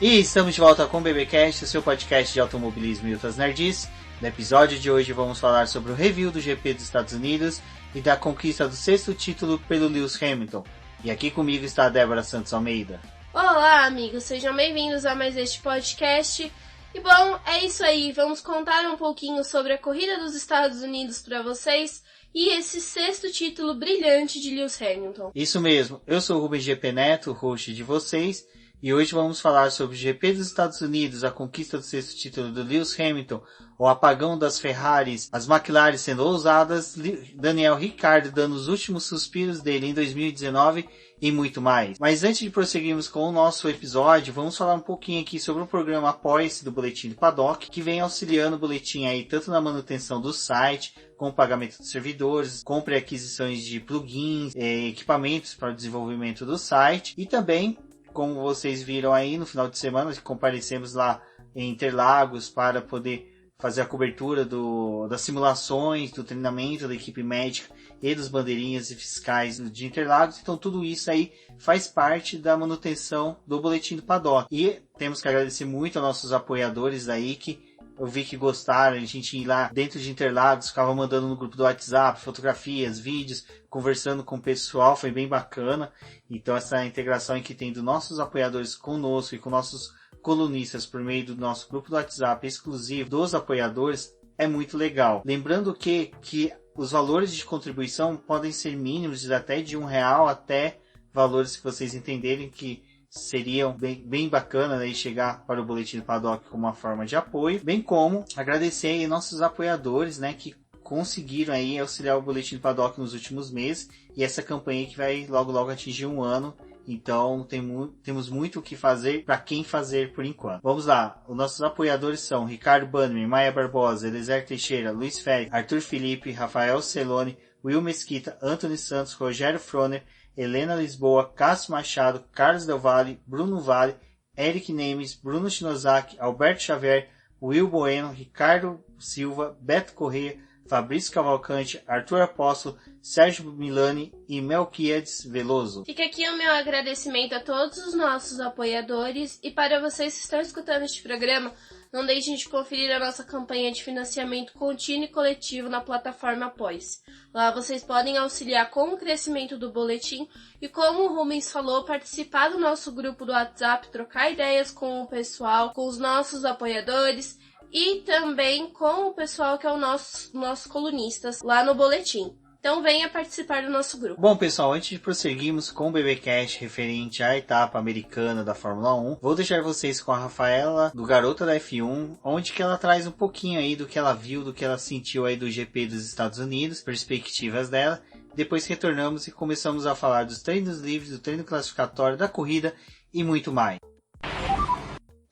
E estamos de volta com o BBcast, o seu podcast de automobilismo e outras nerds. No episódio de hoje vamos falar sobre o review do GP dos Estados Unidos e da conquista do 6º título pelo Lewis Hamilton. E aqui comigo está a Débora Santos Almeida. Olá, amigos, sejam bem-vindos a mais este podcast. E bom, é isso aí, vamos contar um pouquinho sobre a corrida dos Estados Unidos para vocês e esse 6º título brilhante de Lewis Hamilton. Isso mesmo, eu sou o Rubens GP Neto, host de vocês, e hoje vamos falar sobre o GP dos Estados Unidos, a conquista do 6º título do Lewis Hamilton, o apagão das Ferraris, as McLaren sendo ousadas, Daniel Ricciardo dando os últimos suspiros dele em 2019 e muito mais. Mas antes de prosseguirmos com o nosso episódio, vamos falar um pouquinho aqui sobre o programa Apoie-se do Boletim do Paddock, que vem auxiliando o Boletim aí tanto na manutenção do site, com o pagamento dos servidores, compra e aquisições de plugins, equipamentos para o desenvolvimento do site e também, como vocês viram aí no final de semana, comparecemos lá em Interlagos para poder fazer a cobertura das simulações, do treinamento da equipe médica e dos bandeirinhas e fiscais de Interlagos. Então tudo isso aí faz parte da manutenção do Boletim do Paddock. E temos que agradecer muito aos nossos apoiadores aí que eu vi que gostaram, a gente ia lá dentro de Interlagos, ficava mandando no grupo do WhatsApp fotografias, vídeos, conversando com o pessoal, foi bem bacana. Então essa integração que tem dos nossos apoiadores conosco e com nossos colunistas por meio do nosso grupo do WhatsApp exclusivo dos apoiadores é muito legal. Lembrando que os valores de contribuição podem ser mínimos, até de R$1 até valores que vocês entenderem que seriam bem bacana, né, chegar para o Boletim do Paddock como uma forma de apoio, bem como agradecer aí nossos apoiadores, né, que conseguiram aí auxiliar o Boletim do Paddock nos últimos meses, e essa campanha que vai logo atingir 1 ano, então temos muito o que fazer para quem fazer por enquanto. Vamos lá, os nossos apoiadores são Ricardo Bannerman, Maia Barbosa, Eliezer Teixeira, Luiz Félix, Arthur Felipe, Rafael Celone, Will Mesquita, Antony Santos, Rogério Froner, Helena Lisboa, Cássio Machado, Carlos Del Valle, Bruno Vale, Eric Nemes, Bruno Shinozaki, Alberto Xavier, Will Bueno, Ricardo Silva, Beto Corrêa, Fabrício Cavalcante, Arthur Apóstolo, Sérgio Milani e Melquiades Veloso. Fica aqui o meu agradecimento a todos os nossos apoiadores e para vocês que estão escutando este programa, não deixem de conferir a nossa campanha de financiamento contínuo e coletivo na plataforma Apoie-se. Lá vocês podem auxiliar com o crescimento do boletim e, como o Rubens falou, participar do nosso grupo do WhatsApp, trocar ideias com o pessoal, com os nossos apoiadores e também com o pessoal que é o nossos colunistas lá no boletim. Então venha participar do nosso grupo. Bom, pessoal, antes de prosseguirmos com o BBcast referente à etapa americana da Fórmula 1, vou deixar vocês com a Rafaela, do Garota da F1, onde que ela traz um pouquinho aí do que ela viu, do que ela sentiu aí do GP dos Estados Unidos, perspectivas dela. Depois retornamos e começamos a falar dos treinos livres, do treino classificatório, da corrida e muito mais.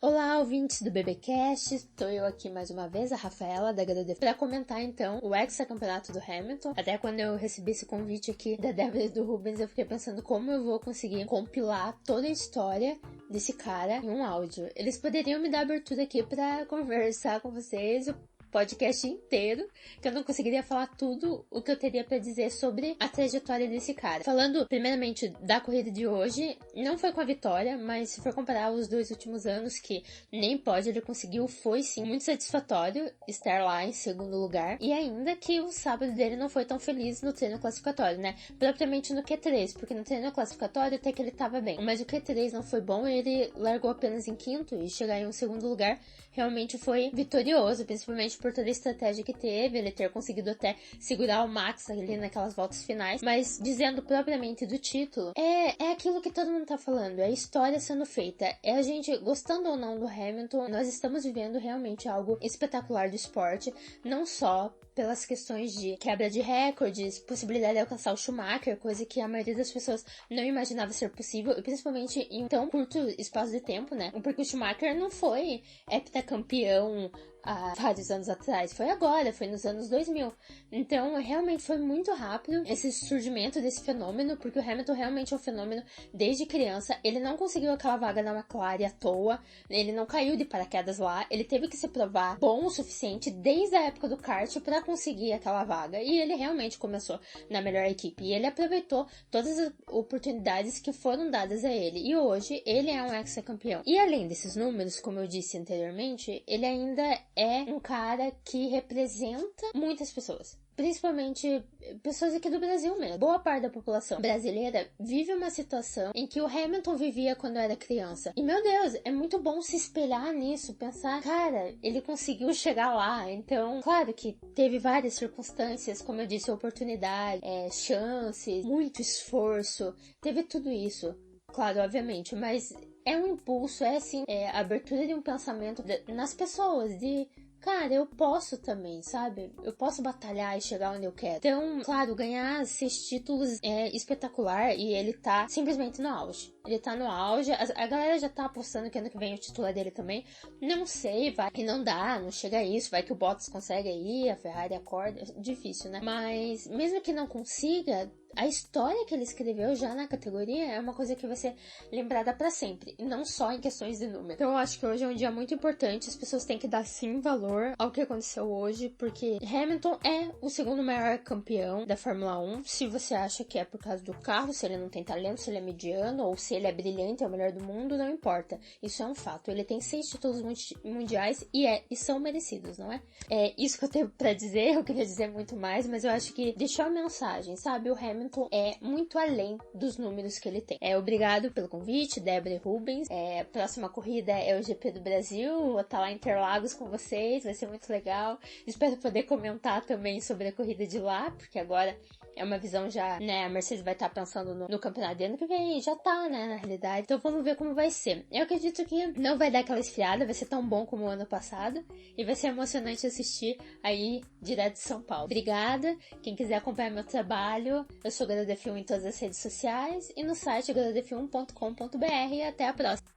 Olá, ouvintes do BBcast, estou eu aqui mais uma vez, a Rafaela da HDD, para comentar então o hexacampeonato do Hamilton. Até quando eu recebi esse convite aqui da Débora e do Rubens, eu fiquei pensando como eu vou conseguir compilar toda a história desse cara em um áudio. Eles poderiam me dar abertura aqui para conversar com vocês o podcast inteiro, que eu não conseguiria falar tudo o que eu teria para dizer sobre a trajetória desse cara. Falando primeiramente da corrida de hoje, não foi com a vitória, mas se for comparar os 2 últimos anos, que nem pode ele conseguiu, foi sim muito satisfatório estar lá em segundo lugar, e ainda que o sábado dele não foi tão feliz no treino classificatório, né? Propriamente no Q3, porque no treino classificatório até que ele tava bem, mas o Q3 não foi bom, ele largou apenas em quinto e chegar em um segundo lugar realmente foi vitorioso, principalmente por toda a estratégia que teve, ele ter conseguido até segurar o Max ali naquelas voltas finais. Mas dizendo propriamente do título, é aquilo que todo mundo tá falando, é a história sendo feita, é a gente gostando ou não do Hamilton, nós estamos vivendo realmente algo espetacular do esporte, não só pelas questões de quebra de recordes, possibilidade de alcançar o Schumacher, coisa que a maioria das pessoas não imaginava ser possível, e principalmente em tão curto espaço de tempo, né? Porque o Schumacher não foi heptacampeão há vários anos atrás, foi agora, foi nos anos 2000. Então, realmente foi muito rápido esse surgimento desse fenômeno, porque o Hamilton realmente é um fenômeno desde criança. Ele não conseguiu aquela vaga na McLaren à toa, ele não caiu de paraquedas lá, ele teve que se provar bom o suficiente desde a época do kart para conseguir aquela vaga. E ele realmente começou na melhor equipe, e ele aproveitou todas as oportunidades que foram dadas a ele. E hoje, ele é um ex-campeão. E além desses números, como eu disse anteriormente, ele ainda é um cara que representa muitas pessoas. Principalmente pessoas aqui do Brasil mesmo. Boa parte da população brasileira vive uma situação em que o Hamilton vivia quando era criança. E, meu Deus, é muito bom se espelhar nisso, pensar, cara, ele conseguiu chegar lá. Então, claro que teve várias circunstâncias, como eu disse, oportunidade, chances, muito esforço, teve tudo isso. Claro, obviamente, mas é um impulso, assim, a abertura de um pensamento nas pessoas, de... Cara, eu posso também, sabe? Eu posso batalhar e chegar onde eu quero. Então, claro, ganhar 6 títulos é espetacular e ele tá simplesmente no auge. Ele tá no auge, a galera já tá apostando que ano que vem o título é dele também. Não sei, vai que não dá, não chega a isso, vai que o Bottas consegue aí, a Ferrari acorda, é difícil, né? Mas mesmo que não consiga, a história que ele escreveu já na categoria é uma coisa que vai ser lembrada pra sempre, e não só em questões de número. Então eu acho que hoje é um dia muito importante, as pessoas têm que dar sim valor ao que aconteceu hoje, porque Hamilton é o segundo maior campeão da Fórmula 1. Se você acha que é por causa do carro, se ele não tem talento, se ele é mediano, ou se ele é brilhante, é o melhor do mundo, não importa. Isso é um fato. Ele tem 6 títulos mundiais e são merecidos, não é? É isso que eu tenho pra dizer, eu queria dizer muito mais, mas eu acho que deixou a mensagem, sabe? O Hamilton é muito além dos números que ele tem. Obrigado pelo convite, Débora e Rubens. A próxima corrida é o GP do Brasil, vou estar lá em Interlagos com vocês, vai ser muito legal. Espero poder comentar também sobre a corrida de lá, porque agora é uma visão já, né, a Mercedes vai estar pensando no campeonato de ano que vem, já tá, né, na realidade. Então vamos ver como vai ser. Eu acredito que não vai dar aquela esfriada, vai ser tão bom como o ano passado, e vai ser emocionante assistir aí direto de São Paulo. Obrigada. Quem quiser acompanhar meu trabalho, eu sou Garota F1 em todas as redes sociais e no site garotaf1.com.br. E até a próxima.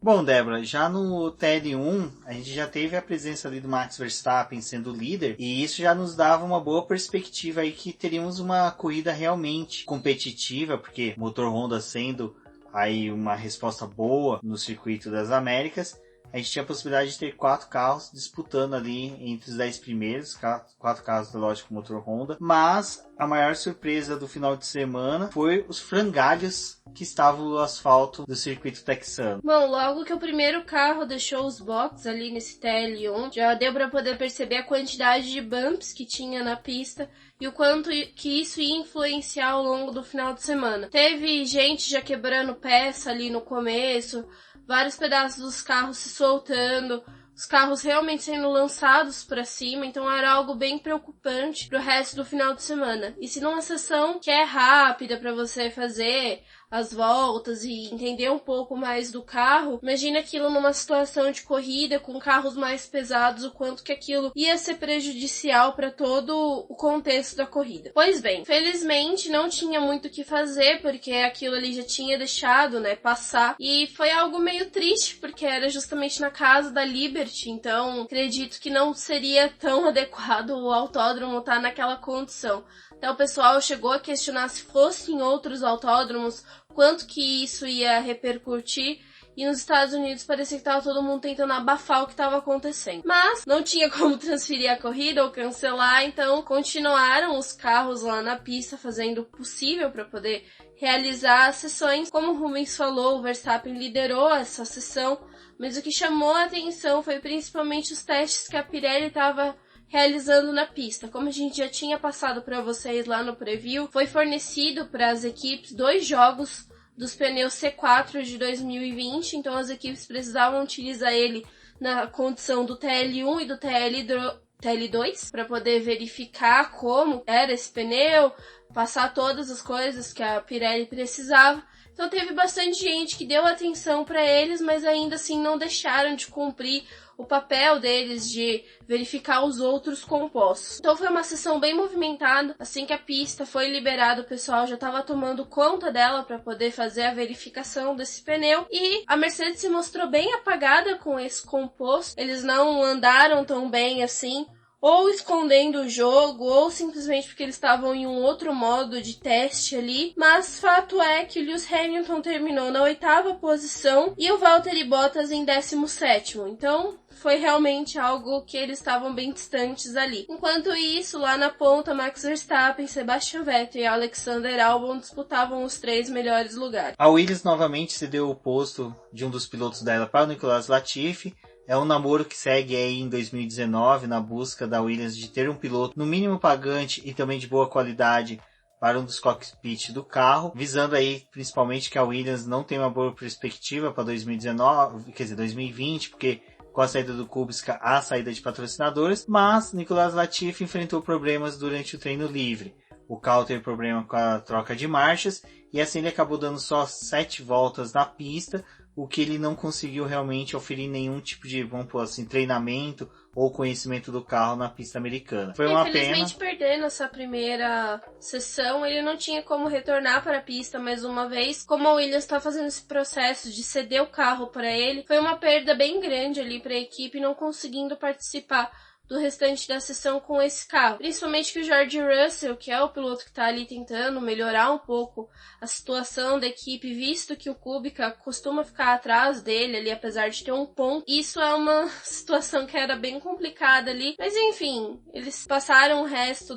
Bom, Débora, já no TL1 a gente já teve a presença ali do Max Verstappen sendo líder, e isso já nos dava uma boa perspectiva aí que teríamos uma corrida realmente competitiva, porque motor Honda sendo aí uma resposta boa no circuito das Américas, a gente tinha a possibilidade de ter 4 carros disputando ali entre os 10 primeiros, 4 carros, lógico, motor Honda. Mas a maior surpresa do final de semana foi os frangalhos que estavam no asfalto do circuito texano. Bom, logo que o primeiro carro deixou os boxes ali nesse TL1, já deu para poder perceber a quantidade de bumps que tinha na pista e o quanto que isso ia influenciar ao longo do final de semana. Teve gente já quebrando peça ali no começo, vários pedaços dos carros se soltando, os carros realmente sendo lançados para cima, então era algo bem preocupante pro resto do final de semana. E se numa sessão que é rápida para você fazer as voltas e entender um pouco mais do carro, imagina aquilo numa situação de corrida com carros mais pesados, o quanto que aquilo ia ser prejudicial para todo o contexto da corrida. Pois bem, felizmente não tinha muito o que fazer, porque aquilo ali já tinha deixado, né, passar, e foi algo meio triste, porque era justamente na casa da Liberty, então acredito que não seria tão adequado o autódromo estar naquela condição. Então o pessoal chegou a questionar se fosse em outros autódromos, quanto que isso ia repercutir, e nos Estados Unidos parecia que estava todo mundo tentando abafar o que estava acontecendo. Mas não tinha como transferir a corrida ou cancelar, então continuaram os carros lá na pista fazendo o possível para poder realizar as sessões. Como o Rubens falou, o Verstappen liderou essa sessão, mas o que chamou a atenção foi principalmente os testes que a Pirelli estava realizando na pista. Como a gente já tinha passado para vocês lá no preview, foi fornecido para as equipes 2 jogos dos pneus C4 de 2020, então as equipes precisavam utilizar ele na condição do TL1 e do TL2 para poder verificar como era esse pneu, passar todas as coisas que a Pirelli precisava. Então teve bastante gente que deu atenção para eles, mas ainda assim não deixaram de cumprir o papel deles de verificar os outros compostos. Então foi uma sessão bem movimentada. Assim que a pista foi liberada, o pessoal já estava tomando conta dela para poder fazer a verificação desse pneu. E a Mercedes se mostrou bem apagada com esse composto. Eles não andaram tão bem assim, ou escondendo o jogo, ou simplesmente porque eles estavam em um outro modo de teste ali. Mas fato é que o Lewis Hamilton terminou na 8ª posição e o Valtteri Bottas em 17º. Então foi realmente algo que eles estavam bem distantes ali. Enquanto isso, lá na ponta, Max Verstappen, Sebastian Vettel e Alexander Albon disputavam os 3 melhores lugares. A Williams novamente cedeu o posto de um dos pilotos dela para o Nicolas Latifi. É um namoro que segue aí em 2019 na busca da Williams de ter um piloto no mínimo pagante e também de boa qualidade para um dos cockpits do carro, visando aí principalmente que a Williams não tem uma boa perspectiva para 2020, porque com a saída do Kubica, a saída de patrocinadores, mas Nicolas Latifi enfrentou problemas durante o treino livre. O carro teve problema com a troca de marchas e assim ele acabou dando só 7 voltas na pista, o que ele não conseguiu realmente oferir nenhum tipo de, vamos pôr assim, treinamento ou conhecimento do carro na pista americana. Foi uma pena. Infelizmente, perdendo essa primeira sessão, ele não tinha como retornar para a pista mais uma vez. Como a Williams está fazendo esse processo de ceder o carro para ele, foi uma perda bem grande ali para a equipe, não conseguindo participar do restante da sessão com esse carro. Principalmente que o George Russell, que é o piloto que está ali tentando melhorar um pouco a situação da equipe, visto que o Kubica costuma ficar atrás dele ali, apesar de ter um ponto. Isso é uma situação que era bem complicada ali. Mas enfim, eles passaram o resto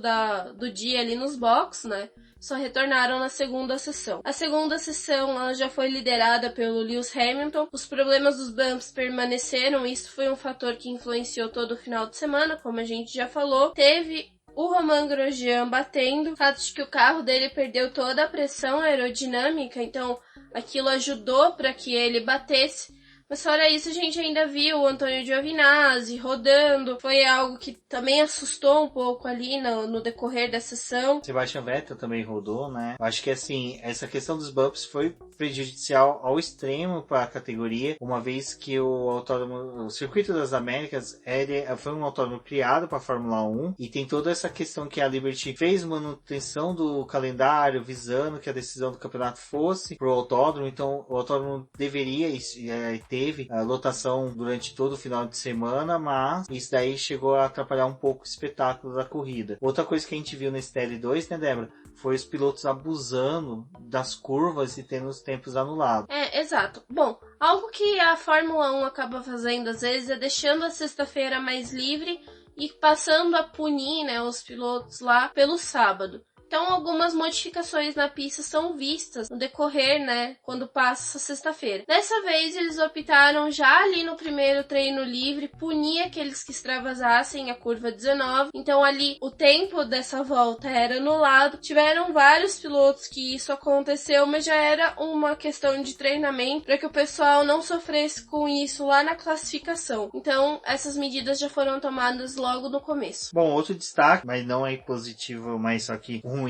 do dia ali nos boxes, né? Só retornaram na segunda sessão. A segunda sessão ela já foi liderada pelo Lewis Hamilton. Os problemas dos bumps permaneceram. Isso foi um fator que influenciou todo o final de semana, como a gente já falou. Teve o Romain Grosjean batendo. O fato de que o carro dele perdeu toda a pressão aerodinâmica, então aquilo ajudou para que ele batesse. Mas fora isso, a gente ainda viu o Antônio Giovinazzi rodando. Foi algo que também assustou um pouco ali no decorrer da sessão. Sebastian Vettel também rodou, né? Eu acho que assim, essa questão dos bumps foi prejudicial ao extremo para a categoria, uma vez que o Circuito das Américas foi um autódromo criado para a Fórmula 1 e tem toda essa questão que a Liberty fez manutenção do calendário, visando que a decisão do campeonato fosse pro autódromo. Então o autódromo deveria teve a lotação durante todo o final de semana, mas isso daí chegou a atrapalhar um pouco o espetáculo da corrida. Outra coisa que a gente viu nesse TL2, né, Débora, foi os pilotos abusando das curvas e tendo os tempos anulados. Exato. Bom, algo que a Fórmula 1 acaba fazendo às vezes é deixando a sexta-feira mais livre e passando a punir, né, os pilotos lá pelo sábado. Então, algumas modificações na pista são vistas no decorrer, né, quando passa sexta-feira. Dessa vez, eles optaram já ali no primeiro treino livre, punir aqueles que extravasassem a curva 19. Então, ali, o tempo dessa volta era anulado. Tiveram vários pilotos que isso aconteceu, mas já era uma questão de treinamento para que o pessoal não sofresse com isso lá na classificação. Então, essas medidas já foram tomadas logo no começo. Bom, outro destaque, mas não é positivo, mas só que ruim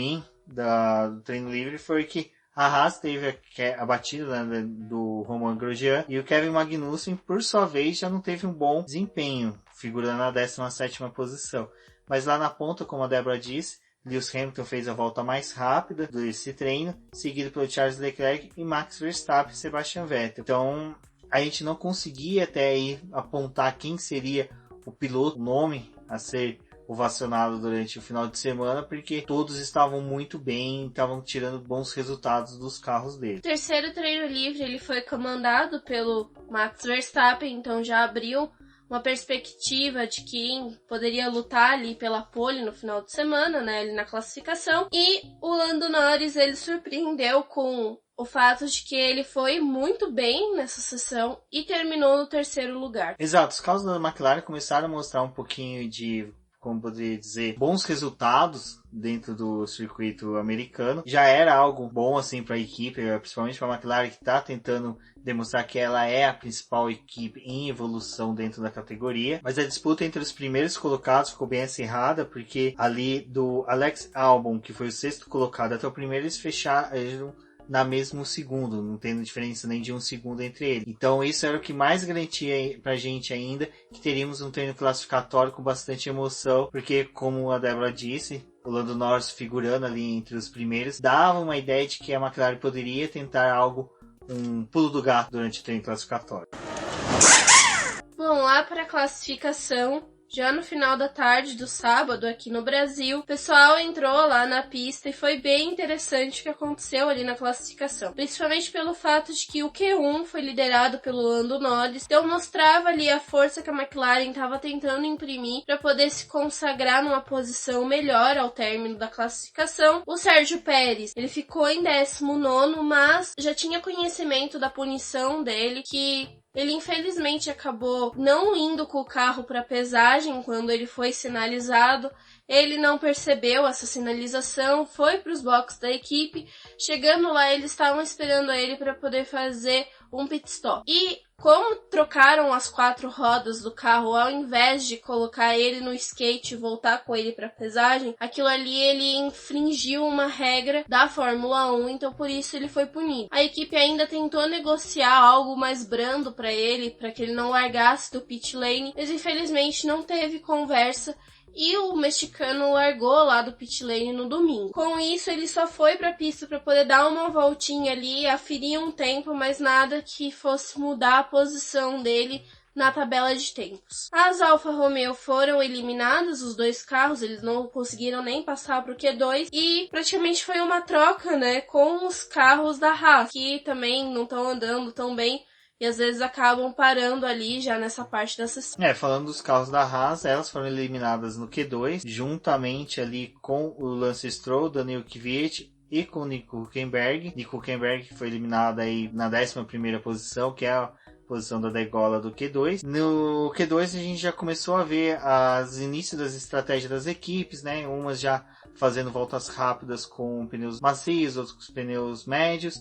do treino livre, foi que a Haas teve a batida, né, do Romain Grosjean, e o Kevin Magnussen, por sua vez, já não teve um bom desempenho, figurando na 17ª posição. Mas lá na ponta, como a Débora disse, Lewis Hamilton fez a volta mais rápida desse treino, seguido pelo Charles Leclerc e Max Verstappen e Sebastian Vettel. Então, a gente não conseguia até aí apontar quem seria o piloto, o nome a ser ovacionado durante o final de semana, porque todos estavam muito bem, estavam tirando bons resultados dos carros dele. O terceiro treino livre ele foi comandado pelo Max Verstappen, então já abriu uma perspectiva de quem poderia lutar ali pela pole no final de semana, né, ali na classificação. E o Lando Norris, ele surpreendeu com o fato de que ele foi muito bem nessa sessão e terminou no terceiro lugar. Exato, os carros da McLaren começaram a mostrar um pouquinho de, como poderia dizer, bons resultados dentro do circuito americano. Já era algo bom assim para a equipe, principalmente para a McLaren, que está tentando demonstrar que ela é a principal equipe em evolução dentro da categoria. Mas a disputa entre os primeiros colocados ficou bem acirrada, porque ali do Alex Albon, que foi o sexto colocado, até o primeiro, eles fecharam na mesmo segundo, não tendo diferença nem de um segundo entre eles. Então isso era o que mais garantia pra gente ainda, que teríamos um treino classificatório com bastante emoção, porque como a Débora disse, o Lando Norris figurando ali entre os primeiros, dava uma ideia de que a McLaren poderia tentar algo, um pulo do gato durante o treino classificatório. Bom, lá para a classificação, já no final da tarde do sábado aqui no Brasil, o pessoal entrou lá na pista e foi bem interessante o que aconteceu ali na classificação. Principalmente pelo fato de que o Q1 foi liderado pelo Lando Norris, então mostrava ali a força que a McLaren estava tentando imprimir para poder se consagrar numa posição melhor ao término da classificação. O Sérgio Pérez, ele ficou em 19º, mas já tinha conhecimento da punição dele, que ele infelizmente acabou não indo com o carro para pesagem quando ele foi sinalizado. Ele não percebeu essa sinalização, foi para os boxes da equipe. Chegando lá, eles estavam esperando ele para poder fazer um pit stop. E como trocaram as 4 rodas do carro, ao invés de colocar ele no skate e voltar com ele para pesagem, aquilo ali ele infringiu uma regra da Fórmula 1, então por isso ele foi punido. A equipe ainda tentou negociar algo mais brando para ele, para que ele não largasse do pit lane, mas infelizmente não teve conversa. E o mexicano largou lá do pit lane no domingo. Com isso, ele só foi para a pista para poder dar uma voltinha ali, aferir um tempo, mas nada que fosse mudar a posição dele na tabela de tempos. As Alfa Romeo foram eliminadas, os 2 carros, eles não conseguiram nem passar para o Q2, e praticamente foi uma troca, né, com os carros da Haas, que também não estão andando tão bem, e às vezes acabam parando ali já nessa parte da sessão. Falando dos carros da Haas, elas foram eliminadas no Q2, juntamente ali com o Lance Stroll, Daniil Kvyat e com o Nico Hülkenberg. Nico Hülkenberg foi eliminado aí na 11ª posição, que é a posição da degola do Q2. No Q2 a gente já começou a ver os inícios das estratégias das equipes, né? Umas já fazendo voltas rápidas com pneus macios, outros com pneus médios.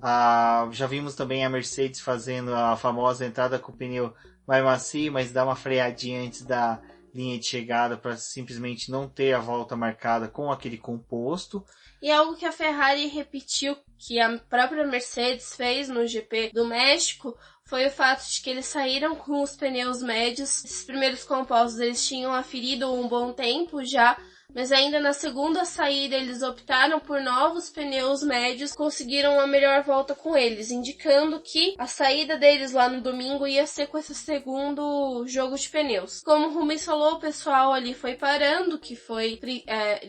Já vimos também a Mercedes fazendo a famosa entrada com o pneu mais macio, mas dá uma freadinha antes da linha de chegada para simplesmente não ter a volta marcada com aquele composto. E algo que a Ferrari repetiu, que a própria Mercedes fez no GP do México, foi o fato de que eles saíram com os pneus médios. Esses primeiros compostos eles tinham aferido um bom tempo já, mas ainda na segunda saída eles optaram por novos pneus médios, conseguiram uma melhor volta com eles, indicando que a saída deles lá no domingo ia ser com esse segundo jogo de pneus. Como o Rumi falou, o pessoal ali foi parando, que foi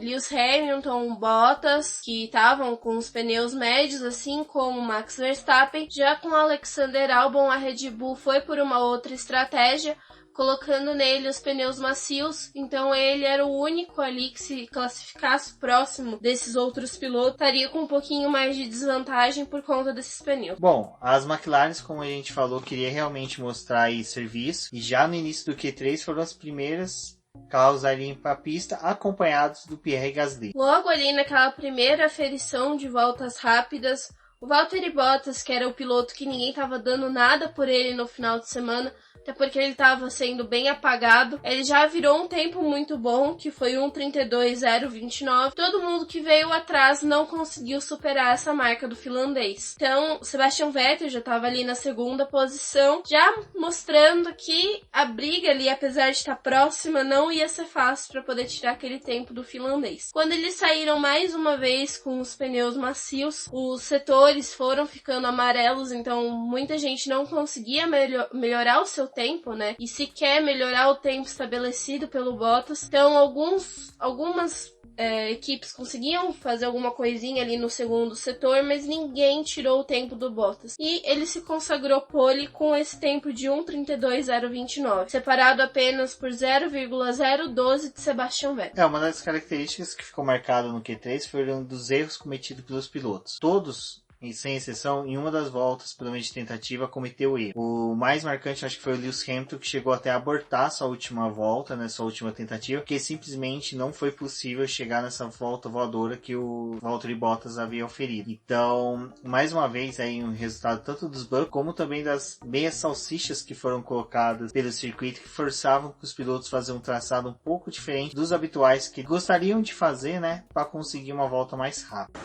Lewis Hamilton, Bottas, que estavam com os pneus médios, assim como Max Verstappen. Já com Alexander Albon, a Red Bull foi por uma outra estratégia, colocando nele os pneus macios, então ele era o único ali que, se classificasse próximo desses outros pilotos, estaria com um pouquinho mais de desvantagem por conta desses pneus. Bom, as McLaren, como a gente falou, queria realmente mostrar aí serviço, e já no início do Q3 foram as primeiras carros a irem para a pista, acompanhados do Pierre Gasly. Logo ali naquela primeira aferição de voltas rápidas, o Valtteri Bottas, que era o piloto que ninguém estava dando nada por ele no final de semana, até porque ele estava sendo bem apagado, ele já virou um tempo muito bom, que foi 1:32.029. Todo mundo que veio atrás não conseguiu superar essa marca do finlandês. Então, Sebastian Vettel já estava ali na segunda posição, já mostrando que a briga ali, apesar de estar próxima, não ia ser fácil para poder tirar aquele tempo do finlandês. Quando eles saíram mais uma vez com os pneus macios, os setores foram ficando amarelos, então muita gente não conseguia melhorar o seu tempo, né? E sequer melhorar o tempo estabelecido pelo Bottas. Então, algumas equipes conseguiam fazer alguma coisinha ali no segundo setor, mas ninguém tirou o tempo do Bottas. E ele se consagrou pole com esse tempo de 1:32.029, separado apenas por 0,012 de Sebastian Vettel. Uma das características que ficou marcada no Q3 foram dos erros cometidos pelos pilotos. Todos, sem exceção, em uma das voltas, pelo menos de tentativa, cometeu erro. O mais marcante, acho que foi o Lewis Hamilton, que chegou até a abortar sua última volta, né, sua última tentativa, porque simplesmente não foi possível chegar nessa volta voadora que o Valtteri Bottas havia oferido. Então, mais uma vez, aí um resultado tanto dos bugs, como também das meias salsichas que foram colocadas pelo circuito, que forçavam os pilotos a fazer um traçado um pouco diferente dos habituais que gostariam de fazer, né, para conseguir uma volta mais rápida.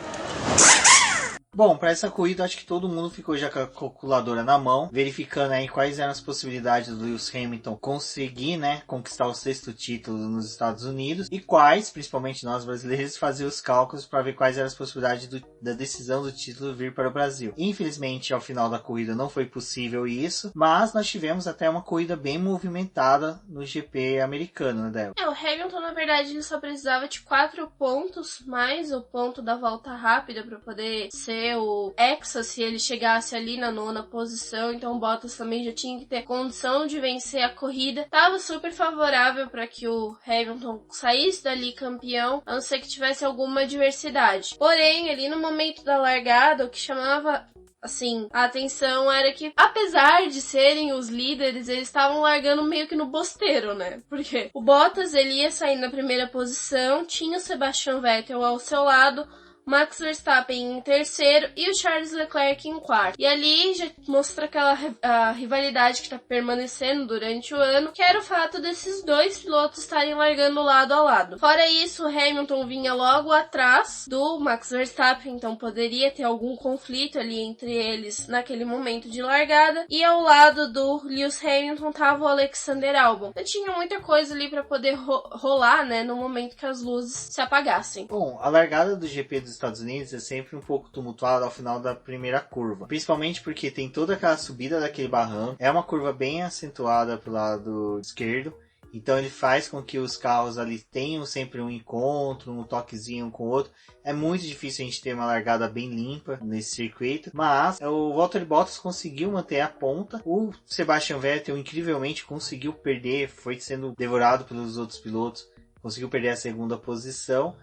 Bom, para essa corrida acho que todo mundo ficou já com a calculadora na mão, verificando aí quais eram as possibilidades do Lewis Hamilton conseguir, né, conquistar o 6º título nos Estados Unidos e quais, principalmente nós brasileiros, fazer os cálculos para ver quais eram as possibilidades da decisão do título vir para o Brasil. Infelizmente, ao final da corrida não foi possível isso, mas nós tivemos até uma corrida bem movimentada no GP americano, né, Débora? O Hamilton, na verdade, ele só precisava de 4 pontos, mais o ponto da volta rápida para poder ser o hexa se ele chegasse ali na 9ª posição, então o Bottas também já tinha que ter condição de vencer a corrida. Tava super favorável para que o Hamilton saísse dali campeão, a não ser que tivesse alguma adversidade. Porém, ali no momento da largada, o que chamava assim, a atenção era que, apesar de serem os líderes, eles estavam largando meio que no bosteiro, né? Porque o Bottas, ele ia sair na primeira posição, tinha o Sebastian Vettel ao seu lado, Max Verstappen em terceiro e o Charles Leclerc em quarto. E ali já mostra aquela a rivalidade que está permanecendo durante o ano, que era o fato desses dois pilotos estarem largando lado a lado. Fora isso, o Hamilton vinha logo atrás do Max Verstappen, então poderia ter algum conflito ali entre eles naquele momento de largada. E ao lado do Lewis Hamilton estava o Alexander Albon. Então tinha muita coisa ali para poder rolar, né, no momento que as luzes se apagassem. Bom, a largada do GP dos Estados Unidos é sempre um pouco tumultuada ao final da primeira curva, principalmente porque tem toda aquela subida daquele barranco, é uma curva bem acentuada pro lado esquerdo, então ele faz com que os carros ali tenham sempre um encontro, um toquezinho um com o outro. É muito difícil a gente ter uma largada bem limpa nesse circuito, mas o Valtteri Bottas conseguiu manter a ponta. O Sebastian Vettel incrivelmente conseguiu perder, foi sendo devorado pelos outros pilotos, conseguiu perder a segunda posição.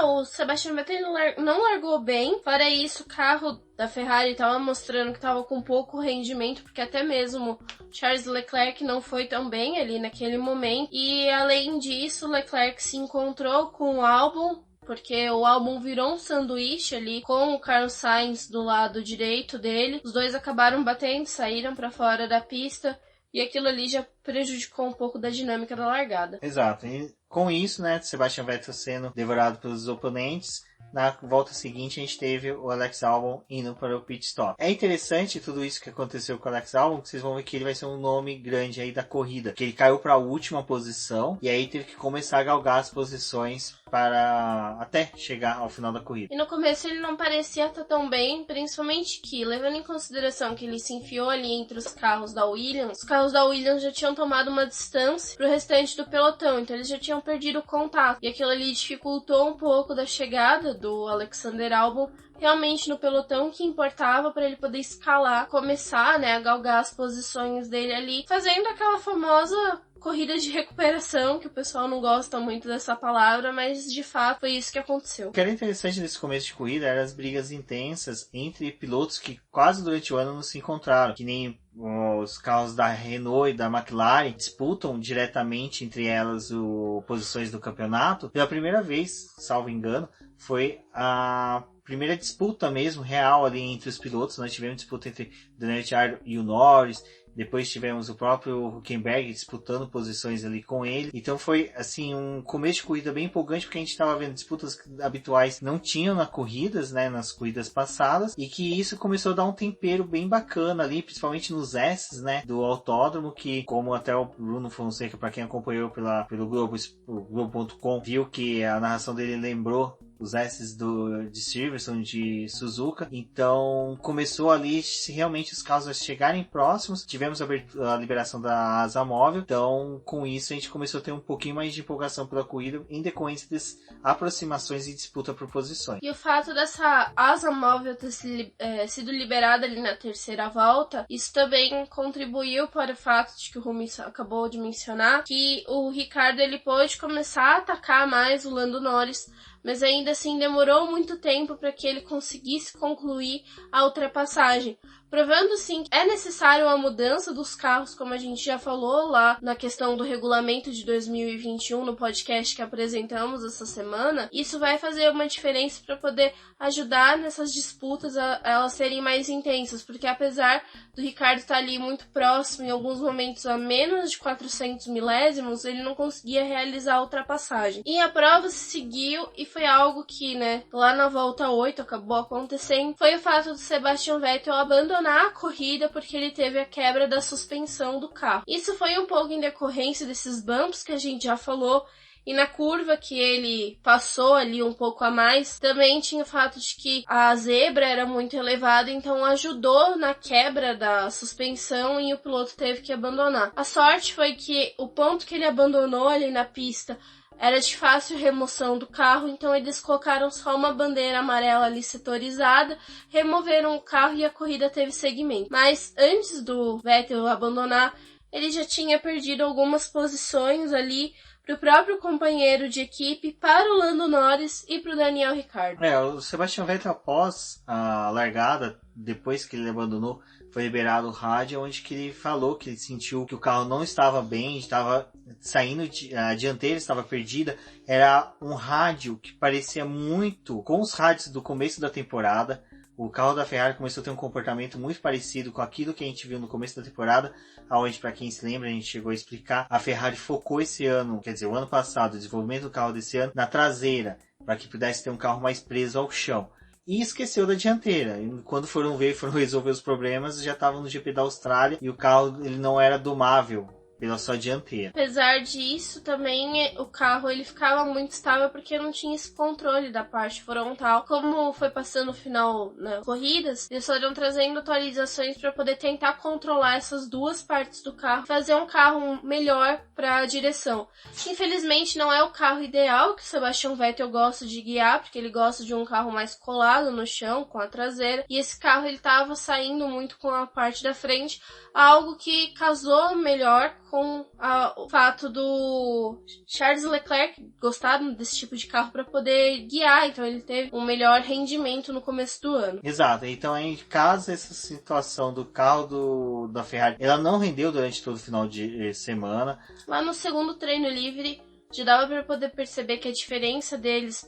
O Sebastian Vettel não largou bem. Fora isso, o carro da Ferrari estava mostrando que estava com pouco rendimento, porque até mesmo Charles Leclerc não foi tão bem ali naquele momento. E além disso, Leclerc se encontrou com o Albon, porque o Albon virou um sanduíche ali com o Carlos Sainz do lado direito dele. Os dois acabaram batendo, saíram para fora da pista. E aquilo ali já prejudicou um pouco da dinâmica da largada. Exato. E com isso, né, Sebastian Vettel sendo devorado pelos oponentes, na volta seguinte a gente teve o Alex Albon indo para o pit stop. É interessante tudo isso que aconteceu com o Alex Albon, que vocês vão ver que ele vai ser um nome grande aí da corrida, que ele caiu para a última posição e aí teve que começar a galgar as posições para até chegar ao final da corrida. E no começo ele não parecia estar tão bem, principalmente que, levando em consideração que ele se enfiou ali entre os carros da Williams, os carros da Williams já tinham tomado uma distância pro restante do pelotão, então eles já tinham perdido o contato. E aquilo ali dificultou um pouco da chegada do Alexander Albon realmente no pelotão, que importava para ele poder escalar, começar, né, a galgar as posições dele ali, fazendo aquela famosa corrida de recuperação, que o pessoal não gosta muito dessa palavra, mas de fato foi isso que aconteceu. O que era interessante nesse começo de corrida eram as brigas intensas entre pilotos que quase durante o ano não se encontraram, que nem os carros da Renault e da McLaren disputam diretamente entre elas posições do campeonato. Pela primeira vez, salvo engano, foi a primeira disputa mesmo real ali entre os pilotos. Nós tivemos disputa entre Daniel Ricciardo e o Norris. Depois tivemos o próprio Hülkenberg disputando posições ali com ele. Então foi assim um começo de corrida bem empolgante, porque a gente estava vendo disputas habituais não tinham nas corridas, né, nas corridas passadas, e que isso começou a dar um tempero bem bacana ali, principalmente nos S's, né, do autódromo, que como até o Bruno Fonseca, para quem acompanhou pelo Globo.com, viu que a narração dele lembrou os S's de Silverstone, de Suzuka. Então começou ali realmente os carros a chegarem próximos. Tivemos a liberação da asa móvel. Então com isso a gente começou a ter um pouquinho mais de empolgação pela corrida em decorrência das aproximações e disputa por posições. E o fato dessa asa móvel ter sido liberada ali na terceira volta, isso também contribuiu para o fato de que o Rumi acabou de mencionar, que o Ricciardo ele pôde começar a atacar mais o Lando Norris, mas ainda assim demorou muito tempo para que ele conseguisse concluir a ultrapassagem, provando sim que é necessário uma mudança dos carros, como a gente já falou lá na questão do regulamento de 2021 no podcast que apresentamos essa semana. Isso vai fazer uma diferença para poder ajudar nessas disputas a elas serem mais intensas, porque apesar do Ricciardo estar ali muito próximo, em alguns momentos a menos de 400 milésimos, ele não conseguia realizar a ultrapassagem. E a prova se seguiu e foi algo que, lá na volta 8 acabou acontecendo, foi o fato do Sebastian Vettel abandonar a corrida porque ele teve a quebra da suspensão do carro. Isso foi um pouco em decorrência desses bumps que a gente já falou, e na curva que ele passou ali um pouco a mais, também tinha o fato de que a zebra era muito elevada, então ajudou na quebra da suspensão e o piloto teve que abandonar. A sorte foi que o ponto que ele abandonou ali na pista era de fácil remoção do carro, então eles colocaram só uma bandeira amarela ali setorizada, removeram o carro e a corrida teve seguimento. Mas antes do Vettel abandonar, ele já tinha perdido algumas posições ali para o próprio companheiro de equipe, para o Lando Norris e para o Daniel Ricciardo. O Sebastian Vettel, após a largada, depois que ele abandonou, foi liberado o rádio, onde que ele falou que ele sentiu que o carro não estava bem, estava saindo, a dianteira estava perdida. Era um rádio que parecia muito com os rádios do começo da temporada. O carro da Ferrari começou a ter um comportamento muito parecido com aquilo que a gente viu no começo da temporada, onde, para quem se lembra, a gente chegou a explicar, a Ferrari focou esse ano, quer dizer, o ano passado, o desenvolvimento do carro desse ano, na traseira, para que pudesse ter um carro mais preso ao chão. E esqueceu da dianteira. E quando foram resolver os problemas, já estavam no GP da Austrália e o carro ele não era domável pela sua dianteira. Apesar disso, também o carro ele ficava muito estável porque não tinha esse controle da parte frontal. Como foi passando o final nas corridas, eles foram trazendo atualizações para poder tentar controlar essas duas partes do carro, fazer um carro melhor para a direção. Infelizmente não é o carro ideal que o Sebastian Vettel gosta de guiar, porque ele gosta de um carro mais colado no chão, com a traseira, e esse carro ele estava saindo muito com a parte da frente, algo que casou melhor com o fato do Charles Leclerc gostar desse tipo de carro para poder guiar, então ele teve um melhor rendimento no começo do ano. Exato, então em caso essa situação do carro da Ferrari, ela não rendeu durante todo o final de semana. Lá no segundo treino livre, já dava para poder perceber que a diferença deles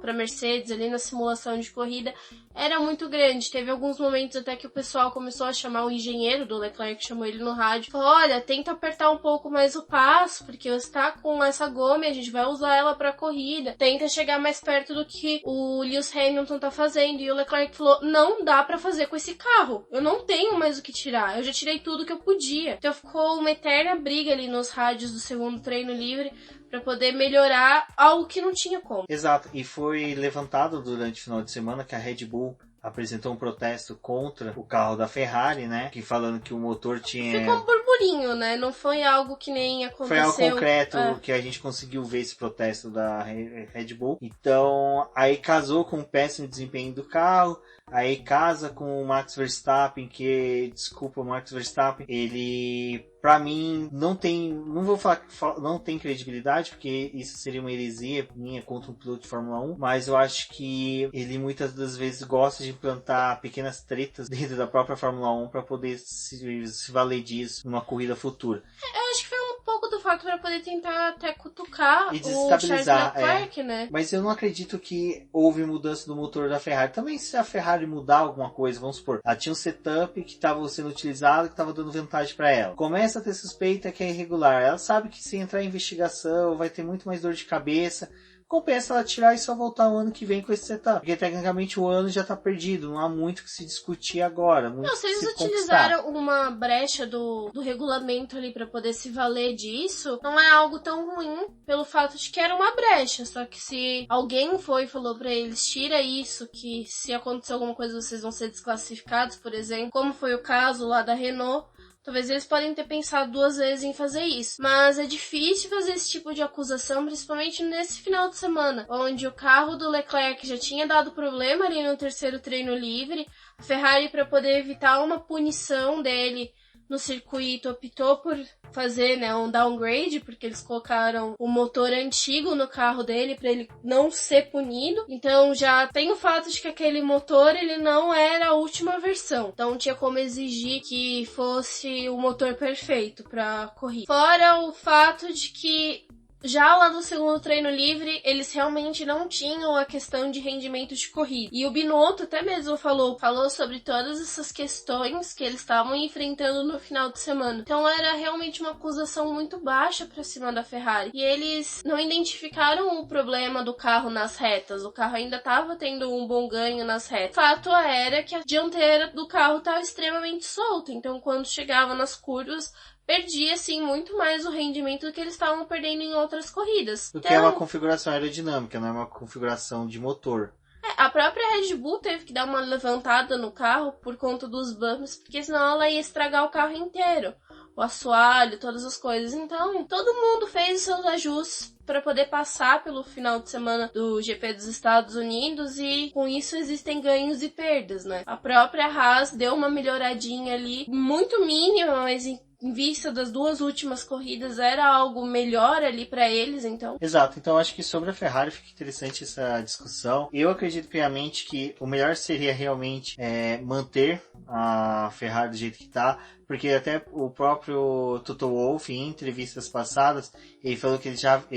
para Mercedes ali na simulação de corrida era muito grande. Teve alguns momentos até que o pessoal começou a chamar o engenheiro do Leclerc, chamou ele no rádio, falou: olha, tenta apertar um pouco mais o passo, porque você tá com essa goma e a gente vai usar ela pra corrida. Tenta chegar mais perto do que o Lewis Hamilton tá fazendo. E o Leclerc falou: não dá pra fazer com esse carro. Eu não tenho mais o que tirar. Eu já tirei tudo que eu podia. Então ficou uma eterna briga ali nos rádios do segundo treino livre para poder melhorar algo que não tinha como. Exato, e foi levantado durante o final de semana que a Red Bull apresentou um protesto contra o carro da Ferrari, né? Que falando que o motor tinha... Ficou um burburinho, né? Não foi algo que nem aconteceu. Foi algo concreto que a gente conseguiu ver esse protesto da Red Bull. Então, aí casou com o péssimo desempenho do carro. Aí casa com o Max Verstappen, que, desculpa, o Max Verstappen, ele, pra mim, não tem credibilidade, porque isso seria uma heresia minha contra um piloto de Fórmula 1, mas eu acho que ele muitas das vezes gosta de implantar pequenas tretas dentro da própria Fórmula 1 para poder se valer disso numa corrida futura. Eu acho que foi um pouco do fato para poder tentar até cutucar e desestabilizar, o Charles Leclerc, né? Mas eu não acredito que houve mudança do motor da Ferrari. Também se a Ferrari mudar alguma coisa, vamos supor, ela tinha um setup que estava sendo utilizado, que estava dando vantagem para ela. Começa a ter suspeita que é irregular. Ela sabe que se entrar em investigação vai ter muito mais dor de cabeça. Compensa ela tirar e só voltar o ano que vem com esse setup. Porque tecnicamente o ano já está perdido. Não há muito que se discutir agora. Não, se eles utilizaram uma brecha do regulamento ali para poder se valer disso, não é algo tão ruim pelo fato de que era uma brecha. Só que se alguém foi e falou para eles, tira isso, que se acontecer alguma coisa vocês vão ser desclassificados, por exemplo, como foi o caso lá da Renault, talvez eles podem ter pensado duas vezes em fazer isso. Mas é difícil fazer esse tipo de acusação, principalmente nesse final de semana, onde o carro do Leclerc já tinha dado problema ali no terceiro treino livre. A Ferrari, para poder evitar uma punição dele no circuito optou por fazer, né, um downgrade, porque eles colocaram o motor antigo no carro dele para ele não ser punido. Então já tem o fato de que aquele motor ele não era a última versão. Então tinha como exigir que fosse o motor perfeito para corrida. Fora o fato de que já lá no segundo treino livre, eles realmente não tinham a questão de rendimento de corrida. E o Binotto até mesmo falou sobre todas essas questões que eles estavam enfrentando no final de semana. Então era realmente uma acusação muito baixa para cima da Ferrari. E eles não identificaram o problema do carro nas retas. O carro ainda estava tendo um bom ganho nas retas. O fato era que a dianteira do carro estava extremamente solta. Então quando chegava nas curvas, perdia, assim, muito mais o rendimento do que eles estavam perdendo em outras corridas. O que é uma configuração aerodinâmica, não é uma configuração de motor. A própria Red Bull teve que dar uma levantada no carro por conta dos bumps, porque senão ela ia estragar o carro inteiro. O assoalho, todas as coisas. Então, todo mundo fez os seus ajustes para poder passar pelo final de semana do GP dos Estados Unidos e com isso existem ganhos e perdas, né? A própria Haas deu uma melhoradinha ali, muito mínima, mas em vista das duas últimas corridas era algo melhor ali para eles, então. Exato, então acho que sobre a Ferrari fica interessante essa discussão. Eu acredito piamente que o melhor seria realmente manter a Ferrari do jeito que está, porque até o próprio Toto Wolff, em entrevistas passadas, ele falou que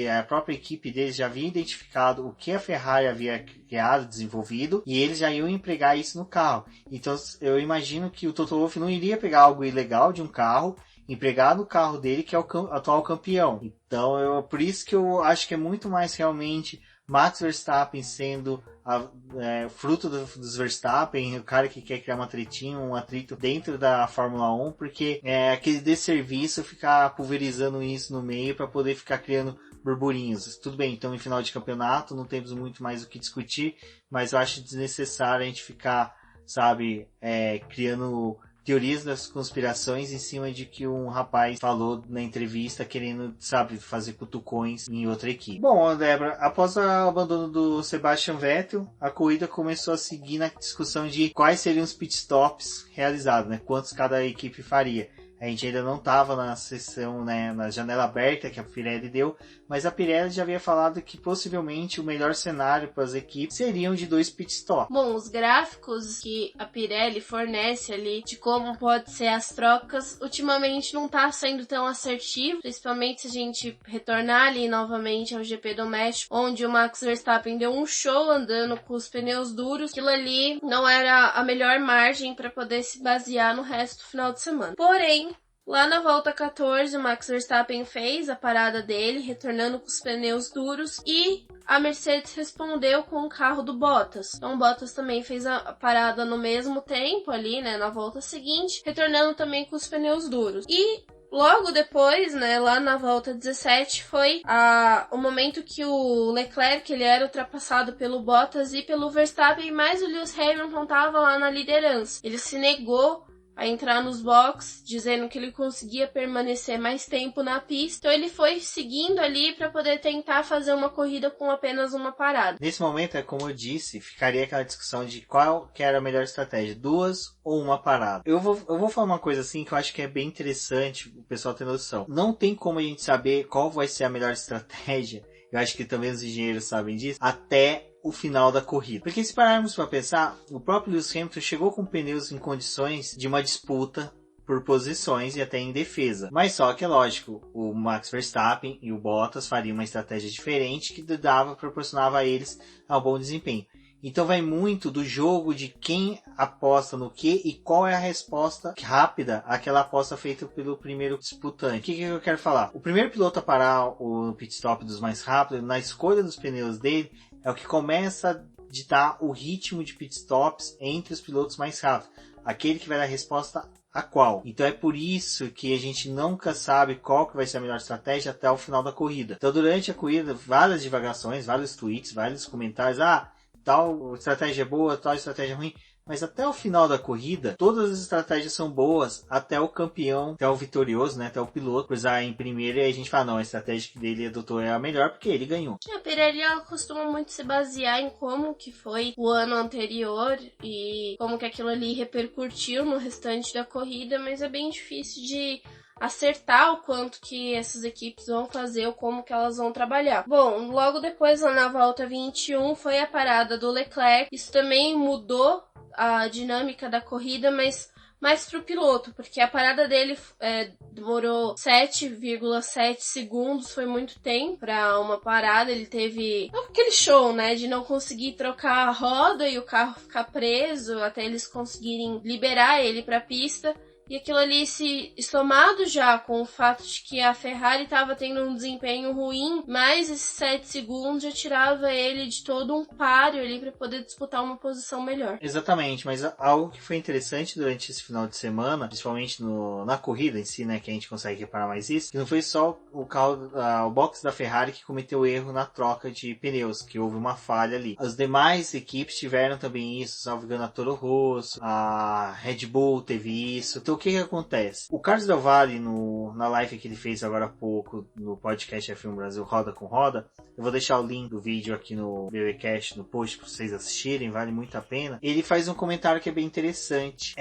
a própria equipe deles já havia identificado o que a Ferrari havia criado, desenvolvido, e eles já iam empregar isso no carro. Então eu imagino que o Toto Wolff não iria pegar algo ilegal de um carro, empregar no carro dele, que é o atual campeão. Então, por isso que eu acho que é muito mais realmente Max Verstappen sendo fruto dos Verstappen, o cara que quer criar um atrito dentro da Fórmula 1, porque é aquele desserviço ficar pulverizando isso no meio para poder ficar criando burburinhos. Tudo bem, então em final de campeonato não temos muito mais o que discutir, mas eu acho desnecessário a gente ficar, criando teorias das conspirações em cima de que um rapaz falou na entrevista querendo, fazer cutucões em outra equipe. Bom, Débora, após o abandono do Sebastian Vettel, a corrida começou a seguir na discussão de quais seriam os pitstops realizados, né? Quantos cada equipe faria. A gente ainda não estava na sessão, né, na janela aberta que a Pirelli deu, mas a Pirelli já havia falado que possivelmente o melhor cenário para as equipes seriam de 2 pitstops. Bom, os gráficos que a Pirelli fornece ali de como pode ser as trocas, ultimamente não está sendo tão assertivo, principalmente se a gente retornar ali novamente ao GP do México, onde o Max Verstappen deu um show andando com os pneus duros. Aquilo ali não era a melhor margem para poder se basear no resto do final de semana. Porém, lá na volta 14, o Max Verstappen fez a parada dele, retornando com os pneus duros, e a Mercedes respondeu com o carro do Bottas. Então o Bottas também fez a parada no mesmo tempo ali, né, na volta seguinte, retornando também com os pneus duros. E logo depois, né, lá na volta 17, foi o momento que o Leclerc ele era ultrapassado pelo Bottas e pelo Verstappen, mas o Lewis Hamilton estava lá na liderança. Ele se negou a entrar nos boxes, dizendo que ele conseguia permanecer mais tempo na pista. Então ele foi seguindo ali para poder tentar fazer uma corrida com apenas uma parada. Nesse momento, como eu disse, ficaria aquela discussão de qual que era a melhor estratégia, 2 ou uma parada. Eu vou falar uma coisa assim que eu acho que é bem interessante o pessoal ter noção. Não tem como a gente saber qual vai ser a melhor estratégia, eu acho que também os engenheiros sabem disso, até o final da corrida. Porque se pararmos para pensar, o próprio Lewis Hamilton chegou com pneus em condições de uma disputa por posições e até em defesa. Mas só que é lógico, o Max Verstappen e o Bottas fariam uma estratégia diferente que proporcionava a eles um bom desempenho. Então vai muito do jogo de quem aposta no que e qual é a resposta rápida àquela aposta feita pelo primeiro disputante. O que eu quero falar? O primeiro piloto a parar o pit stop dos mais rápidos, na escolha dos pneus dele, é o que começa a ditar o ritmo de pit stops entre os pilotos mais rápidos. Aquele que vai dar a resposta a qual. Então é por isso que a gente nunca sabe qual que vai ser a melhor estratégia até o final da corrida. Então durante a corrida, várias divagações, vários tweets, vários comentários. Tal estratégia é boa, tal estratégia é ruim. mas até o final da corrida, todas as estratégias são boas, até o campeão, até o vitorioso, né, até o piloto, cruzar em primeiro, e aí a gente fala, não, a estratégia que ele adotou é a melhor, porque ele ganhou. A Pirelli, ela costuma muito se basear em como que foi o ano anterior e como que aquilo ali repercutiu no restante da corrida, mas é bem difícil de acertar o quanto que essas equipes vão fazer ou como que elas vão trabalhar. Bom, logo depois, lá na volta 21, foi a parada do Leclerc. Isso também mudou a dinâmica da corrida, mas mais pro piloto, porque a parada dele demorou 7,7 segundos, foi muito tempo pra uma parada. Ele teve aquele show, né, de não conseguir trocar a roda e o carro ficar preso até eles conseguirem liberar ele pra pista. E aquilo ali, somado já com o fato de que a Ferrari estava tendo um desempenho ruim, mais esses 7 segundos já tirava ele de todo um páreo ali para poder disputar uma posição melhor. Exatamente, mas algo que foi interessante durante esse final de semana, principalmente na corrida em si, né, que a gente consegue reparar mais isso, que não foi só o box da Ferrari que cometeu erro na troca de pneus, que houve uma falha ali. As demais equipes tiveram também isso, salvo engano a Toro Rosso, a Red Bull teve isso. Então o que acontece? O Carlos Del Valle, na live que ele fez agora há pouco, no podcast F1 Brasil Roda com Roda, eu vou deixar o link do vídeo aqui no BBcast, no post, para vocês assistirem, vale muito a pena. Ele faz um comentário que é bem interessante.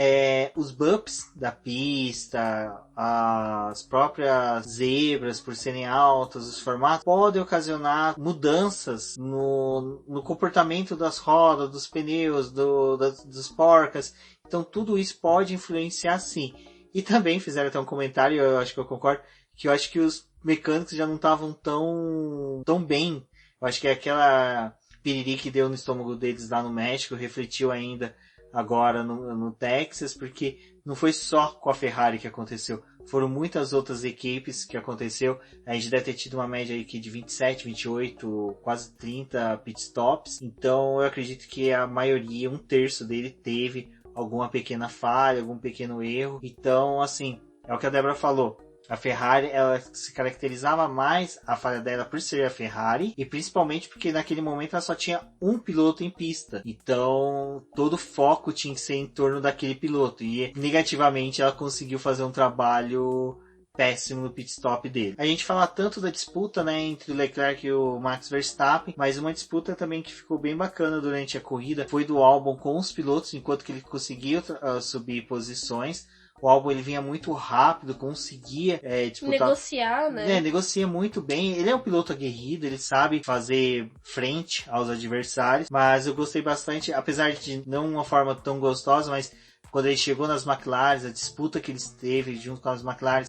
Os bumps da pista, as próprias zebras, por serem altas, os formatos, podem ocasionar mudanças no comportamento das rodas, dos pneus, dos porcas. Então tudo isso pode influenciar sim. E também fizeram até um comentário, eu acho que eu concordo, que eu acho que os mecânicos já não estavam tão bem. Eu acho que aquela piriri que deu no estômago deles lá no México refletiu ainda agora no Texas, porque não foi só com a Ferrari que aconteceu. Foram muitas outras equipes que aconteceu. A gente deve ter tido uma média aqui de 27, 28, quase 30 pitstops. Então eu acredito que a maioria, 1/3 dele, teve alguma pequena falha, algum pequeno erro. Então, assim, é o que a Débora falou. A Ferrari, ela se caracterizava mais, a falha dela, por ser a Ferrari, e principalmente porque naquele momento ela só tinha um piloto em pista. Então, todo o foco tinha que ser em torno daquele piloto. E negativamente ela conseguiu fazer um trabalho péssimo no pit stop dele. A gente fala tanto da disputa, né, entre o Leclerc e o Max Verstappen, mas uma disputa também que ficou bem bacana durante a corrida foi do Albon com os pilotos, enquanto que ele conseguiu subir posições. O Albon, ele vinha muito rápido, conseguia disputar, negociar, né? Negocia muito bem. Ele é um piloto aguerrido, ele sabe fazer frente aos adversários, mas eu gostei bastante, apesar de não uma forma tão gostosa, mas quando ele chegou nas McLaren, a disputa que eles teve junto com as McLaren,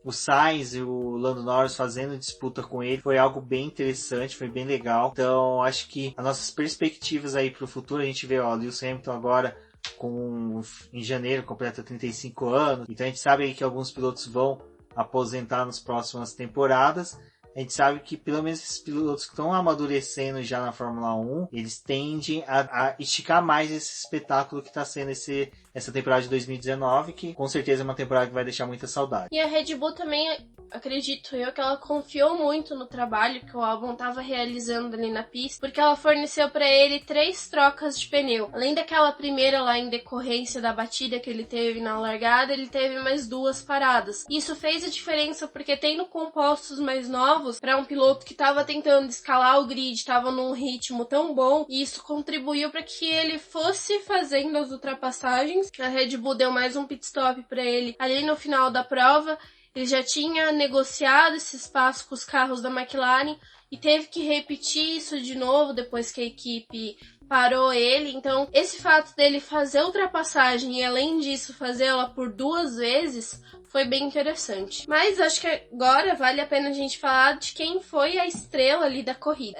o Sainz e o Lando Norris fazendo disputa com ele, foi algo bem interessante, foi bem legal. Então, acho que as nossas perspectivas aí para o futuro, a gente vê, Lewis Hamilton agora, em janeiro, completa 35 anos. Então, a gente sabe aí que alguns pilotos vão aposentar nas próximas temporadas. A gente sabe que pelo menos esses pilotos que estão amadurecendo já na Fórmula 1, eles tendem a esticar mais esse espetáculo que está sendo essa temporada de 2019, que com certeza é uma temporada que vai deixar muita saudade. E a Red Bull também, acredito eu, que ela confiou muito no trabalho que o Albon estava realizando ali na pista, porque ela forneceu para ele 3 trocas de pneu. Além daquela primeira lá em decorrência da batida que ele teve na largada, ele teve mais 2 paradas. Isso fez a diferença, porque tendo compostos mais novos, para um piloto que estava tentando escalar o grid, estava num ritmo tão bom, e isso contribuiu para que ele fosse fazendo as ultrapassagens. A Red Bull deu mais um pit stop para ele ali no final da prova. Ele já tinha negociado esse espaço com os carros da McLaren e teve que repetir isso de novo depois que a equipe parou ele. Então, esse fato dele fazer a ultrapassagem e, além disso, fazê-la por 2 vezes foi bem interessante. Mas acho que agora vale a pena a gente falar de quem foi a estrela ali da corrida.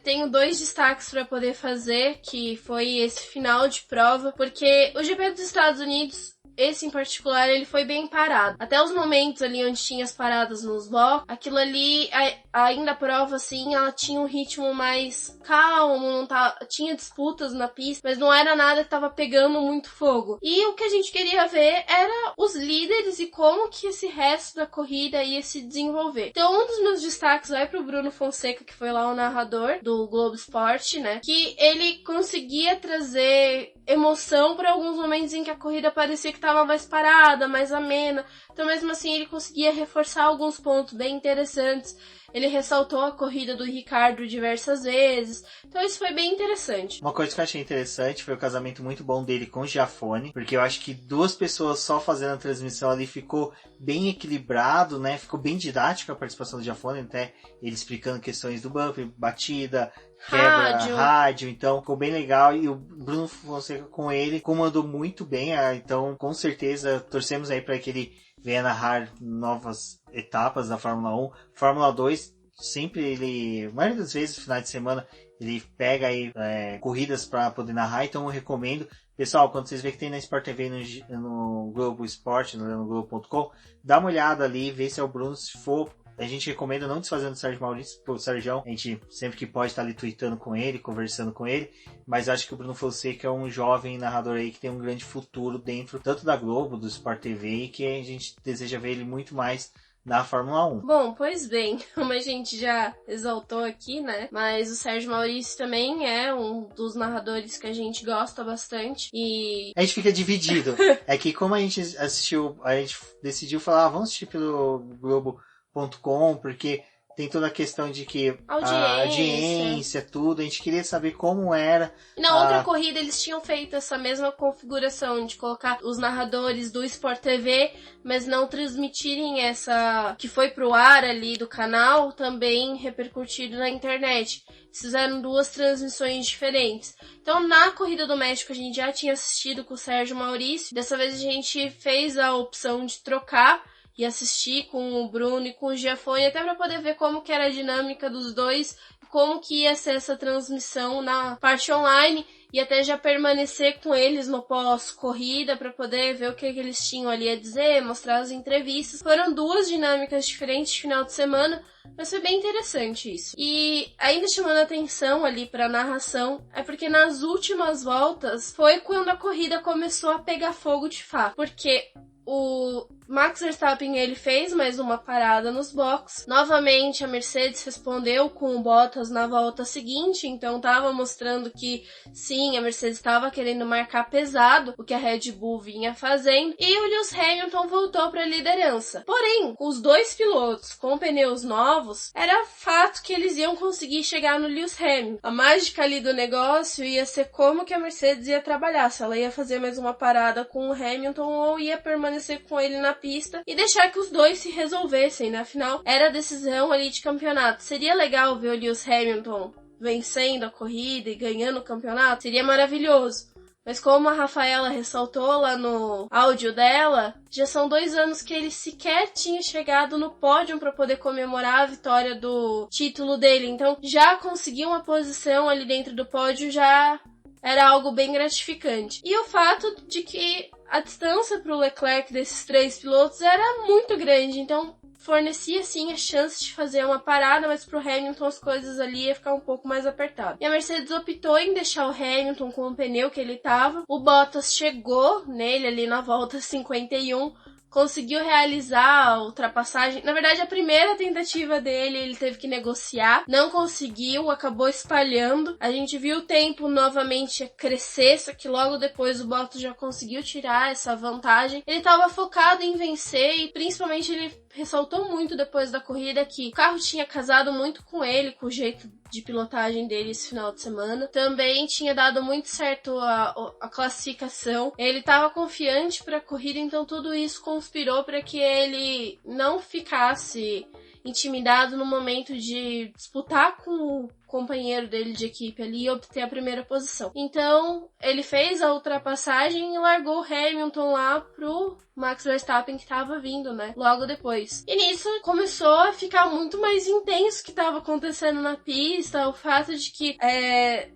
Tenho 2 destaques para poder fazer, que foi esse final de prova, porque o GP dos Estados Unidos esse em particular, ele foi bem parado. Até os momentos ali onde tinha as paradas nos blocos, aquilo ali, ainda a prova, assim, ela tinha um ritmo mais calmo, não tinha disputas na pista, mas não era nada que tava pegando muito fogo. E o que a gente queria ver era os líderes e como que esse resto da corrida ia se desenvolver. Então, um dos meus destaques vai pro Bruno Fonseca, que foi lá o narrador do Globo Esporte, né? Que ele conseguia trazer emoção para alguns momentos em que a corrida parecia que estava mais parada, mais amena. Então, mesmo assim, ele conseguia reforçar alguns pontos bem interessantes. Ele ressaltou a corrida do Ricardo diversas vezes. Então, isso foi bem interessante. Uma coisa que eu achei interessante foi o casamento muito bom dele com o Giafone, porque eu acho que duas pessoas só fazendo a transmissão ali ficou bem equilibrado, né? Ficou bem didático a participação do Giafone, até ele explicando questões do bump, batida, quebra, rádio, então ficou bem legal. E o Bruno Fonseca com ele comandou muito bem, então com certeza torcemos aí para que ele venha narrar novas etapas da Fórmula 1. Fórmula 2, sempre ele, a maioria das vezes, no final de semana, ele pega aí corridas para poder narrar, então eu recomendo. Pessoal, quando vocês verem que tem na Sport TV no Globo Esporte, no Globo.com, dá uma olhada ali, vê se é o Bruno. Se for, a gente recomenda não desfazendo do Sérgio Maurício, porque o Sérgio, a gente sempre que pode estar ali tweetando com ele, conversando com ele, mas acho que o Bruno Fonseca é um jovem narrador aí que tem um grande futuro dentro, tanto da Globo, do Sport TV, e que a gente deseja ver ele muito mais na Fórmula 1. Bom, pois bem, como a gente já exaltou aqui, né? Mas o Sérgio Maurício também é um dos narradores que a gente gosta bastante e... A gente fica dividido. É que como a gente assistiu, a gente decidiu falar, vamos assistir pelo Globo.com, porque tem toda a questão de que a audiência, tudo, a gente queria saber como era. E na outra corrida eles tinham feito essa mesma configuração de colocar os narradores do Sport TV, mas não transmitirem essa que foi pro ar ali do canal, também repercutido na internet. Eles fizeram duas transmissões diferentes. Então na corrida do México a gente já tinha assistido com o Sérgio Maurício, dessa vez a gente fez a opção de trocar e assistir com o Bruno e com o Giafone, até para poder ver como que era a dinâmica dos dois, como que ia ser essa transmissão na parte online e até já permanecer com eles no pós-corrida para poder ver o que eles tinham ali a dizer, mostrar as entrevistas. Foram duas dinâmicas diferentes de final de semana, mas foi bem interessante isso. E ainda chamando a atenção ali para a narração, é porque nas últimas voltas foi quando a corrida começou a pegar fogo de fato, porque o Max Verstappen, ele fez mais uma parada nos boxes. Novamente a Mercedes respondeu com o Bottas na volta seguinte, então estava mostrando que sim, a Mercedes estava querendo marcar pesado o que a Red Bull vinha fazendo, e o Lewis Hamilton voltou para a liderança. Porém, com os dois pilotos com pneus novos, era fato que eles iam conseguir chegar no Lewis Hamilton. A mágica ali do negócio ia ser como que a Mercedes ia trabalhar, se ela ia fazer mais uma parada com o Hamilton ou ia permanecer com ele na pista e deixar que os dois se resolvessem, né? Afinal, era a decisão ali de campeonato. Seria legal ver o Lewis Hamilton vencendo a corrida e ganhando o campeonato? Seria maravilhoso. Mas como a Rafaela ressaltou lá no áudio dela, já são 2 anos que ele sequer tinha chegado no pódio para poder comemorar a vitória do título dele. Então, já conseguir uma posição ali dentro do pódio já era algo bem gratificante. E o fato de que a distância para o Leclerc desses 3 pilotos era muito grande, então fornecia sim a chance de fazer uma parada, mas pro Hamilton as coisas ali ia ficar um pouco mais apertado. E a Mercedes optou em deixar o Hamilton com o pneu que ele tava. O Bottas chegou nele ali na volta 51, conseguiu realizar a ultrapassagem. Na verdade, a primeira tentativa dele, ele teve que negociar. Não conseguiu, acabou espalhando. A gente viu o tempo novamente crescer, só que logo depois o Bottas já conseguiu tirar essa vantagem. Ele estava focado em vencer e principalmente ele ressaltou muito depois da corrida que o carro tinha casado muito com ele, com o jeito de pilotagem dele esse final de semana. Também tinha dado muito certo a classificação. Ele estava confiante para a corrida, então tudo isso conspirou para que ele não ficasse intimidado no momento de disputar com companheiro dele de equipe ali e obter a primeira posição. Então, ele fez a ultrapassagem e largou o Hamilton lá pro Max Verstappen que tava vindo, né? Logo depois. E nisso começou a ficar muito mais intenso o que tava acontecendo na pista, o fato de que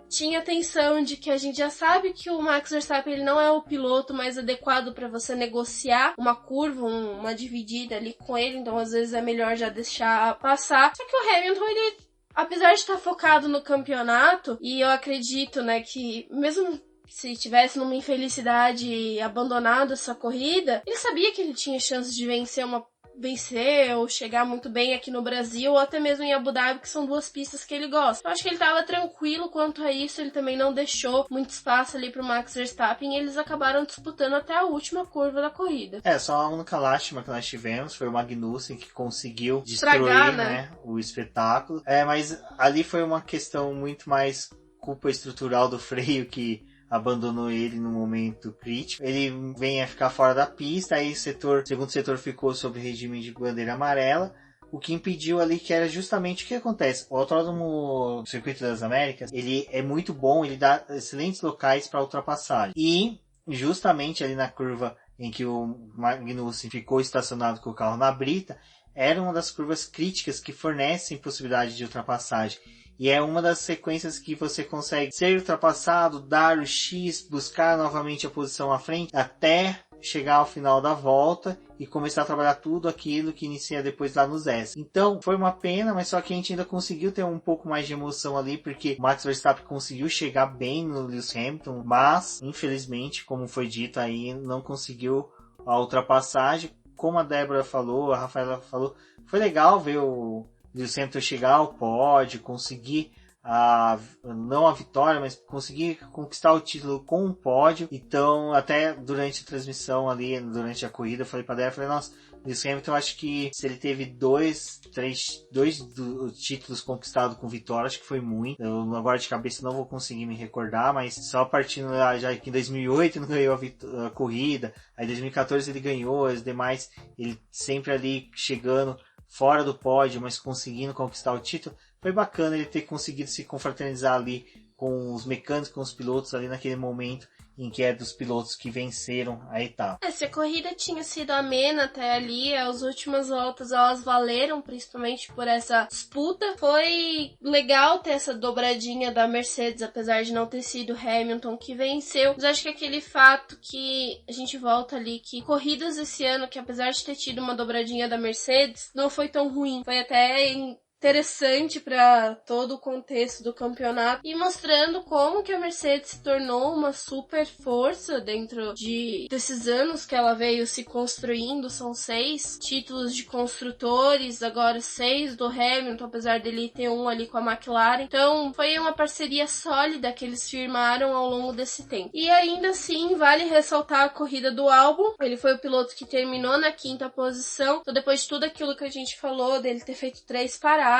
tinha tensão de que a gente já sabe que o Max Verstappen ele não é o piloto mais adequado para você negociar uma curva, uma dividida ali com ele, então às vezes é melhor já deixar passar. Só que o Hamilton, ele, apesar de estar focado no campeonato, e eu acredito, né, que mesmo se tivesse numa infelicidade e abandonado essa corrida, ele sabia que ele tinha chance de vencer ou chegar muito bem aqui no Brasil ou até mesmo em Abu Dhabi, que são duas pistas que ele gosta. Eu acho que ele estava tranquilo quanto a isso, ele também não deixou muito espaço ali pro Max Verstappen e eles acabaram disputando até a última curva da corrida. Só a única lástima que nós tivemos foi o Magnussen que conseguiu destruir, estragar, né, o espetáculo. Mas ali foi uma questão muito mais culpa estrutural do freio que abandonou ele no momento crítico. Ele vem a ficar fora da pista, aí o segundo setor ficou sob regime de bandeira amarela, o que impediu ali que era justamente o que acontece. O Autódromo Circuito das Américas, ele é muito bom, ele dá excelentes locais para ultrapassagem. E justamente ali na curva em que o Magnussen ficou estacionado com o carro na brita, era uma das curvas críticas que fornecem possibilidade de ultrapassagem. E é uma das sequências que você consegue ser ultrapassado, dar o X, buscar novamente a posição à frente, até chegar ao final da volta e começar a trabalhar tudo aquilo que inicia depois lá nos S. Então, foi uma pena, mas só que a gente ainda conseguiu ter um pouco mais de emoção ali, porque o Max Verstappen conseguiu chegar bem no Lewis Hamilton, mas, infelizmente, como foi dito aí, não conseguiu a ultrapassagem. Como a Débora falou, a Rafaela falou, foi legal ver o Lewis Hamilton chegar ao pódio, conseguir não a vitória, mas conseguir conquistar o título com um pódio. Então, até durante a transmissão ali, durante a corrida, eu falei pra Débora, nossa, Lewis Hamilton, eu acho que se ele teve dois títulos conquistados com vitória, acho que foi muito. Eu agora de cabeça não vou conseguir me recordar, mas só partindo já que em 2008 ele ganhou a corrida, aí em 2014 ele ganhou, as demais, ele sempre ali chegando fora do pódio, mas conseguindo conquistar o título. Foi bacana ele ter conseguido se confraternizar ali com os mecânicos, com os pilotos ali naquele momento em que é dos pilotos que venceram a etapa. Se a corrida tinha sido amena até ali, as últimas voltas elas valeram, principalmente por essa disputa. Foi legal ter essa dobradinha da Mercedes, apesar de não ter sido Hamilton que venceu. Mas acho que aquele fato que a gente volta ali, que corridas esse ano, que apesar de ter tido uma dobradinha da Mercedes, não foi tão ruim. Foi até interessante para todo o contexto do campeonato e mostrando como que a Mercedes se tornou uma super força dentro desses anos que ela veio se construindo. São 6 títulos de construtores, agora 6 do Hamilton, apesar dele ter um ali com a McLaren. Então foi uma parceria sólida que eles firmaram ao longo desse tempo. E ainda assim vale ressaltar a corrida do Albon. Ele foi o piloto que terminou na 5ª posição. Então depois de tudo aquilo que a gente falou, dele ter feito 3 paradas,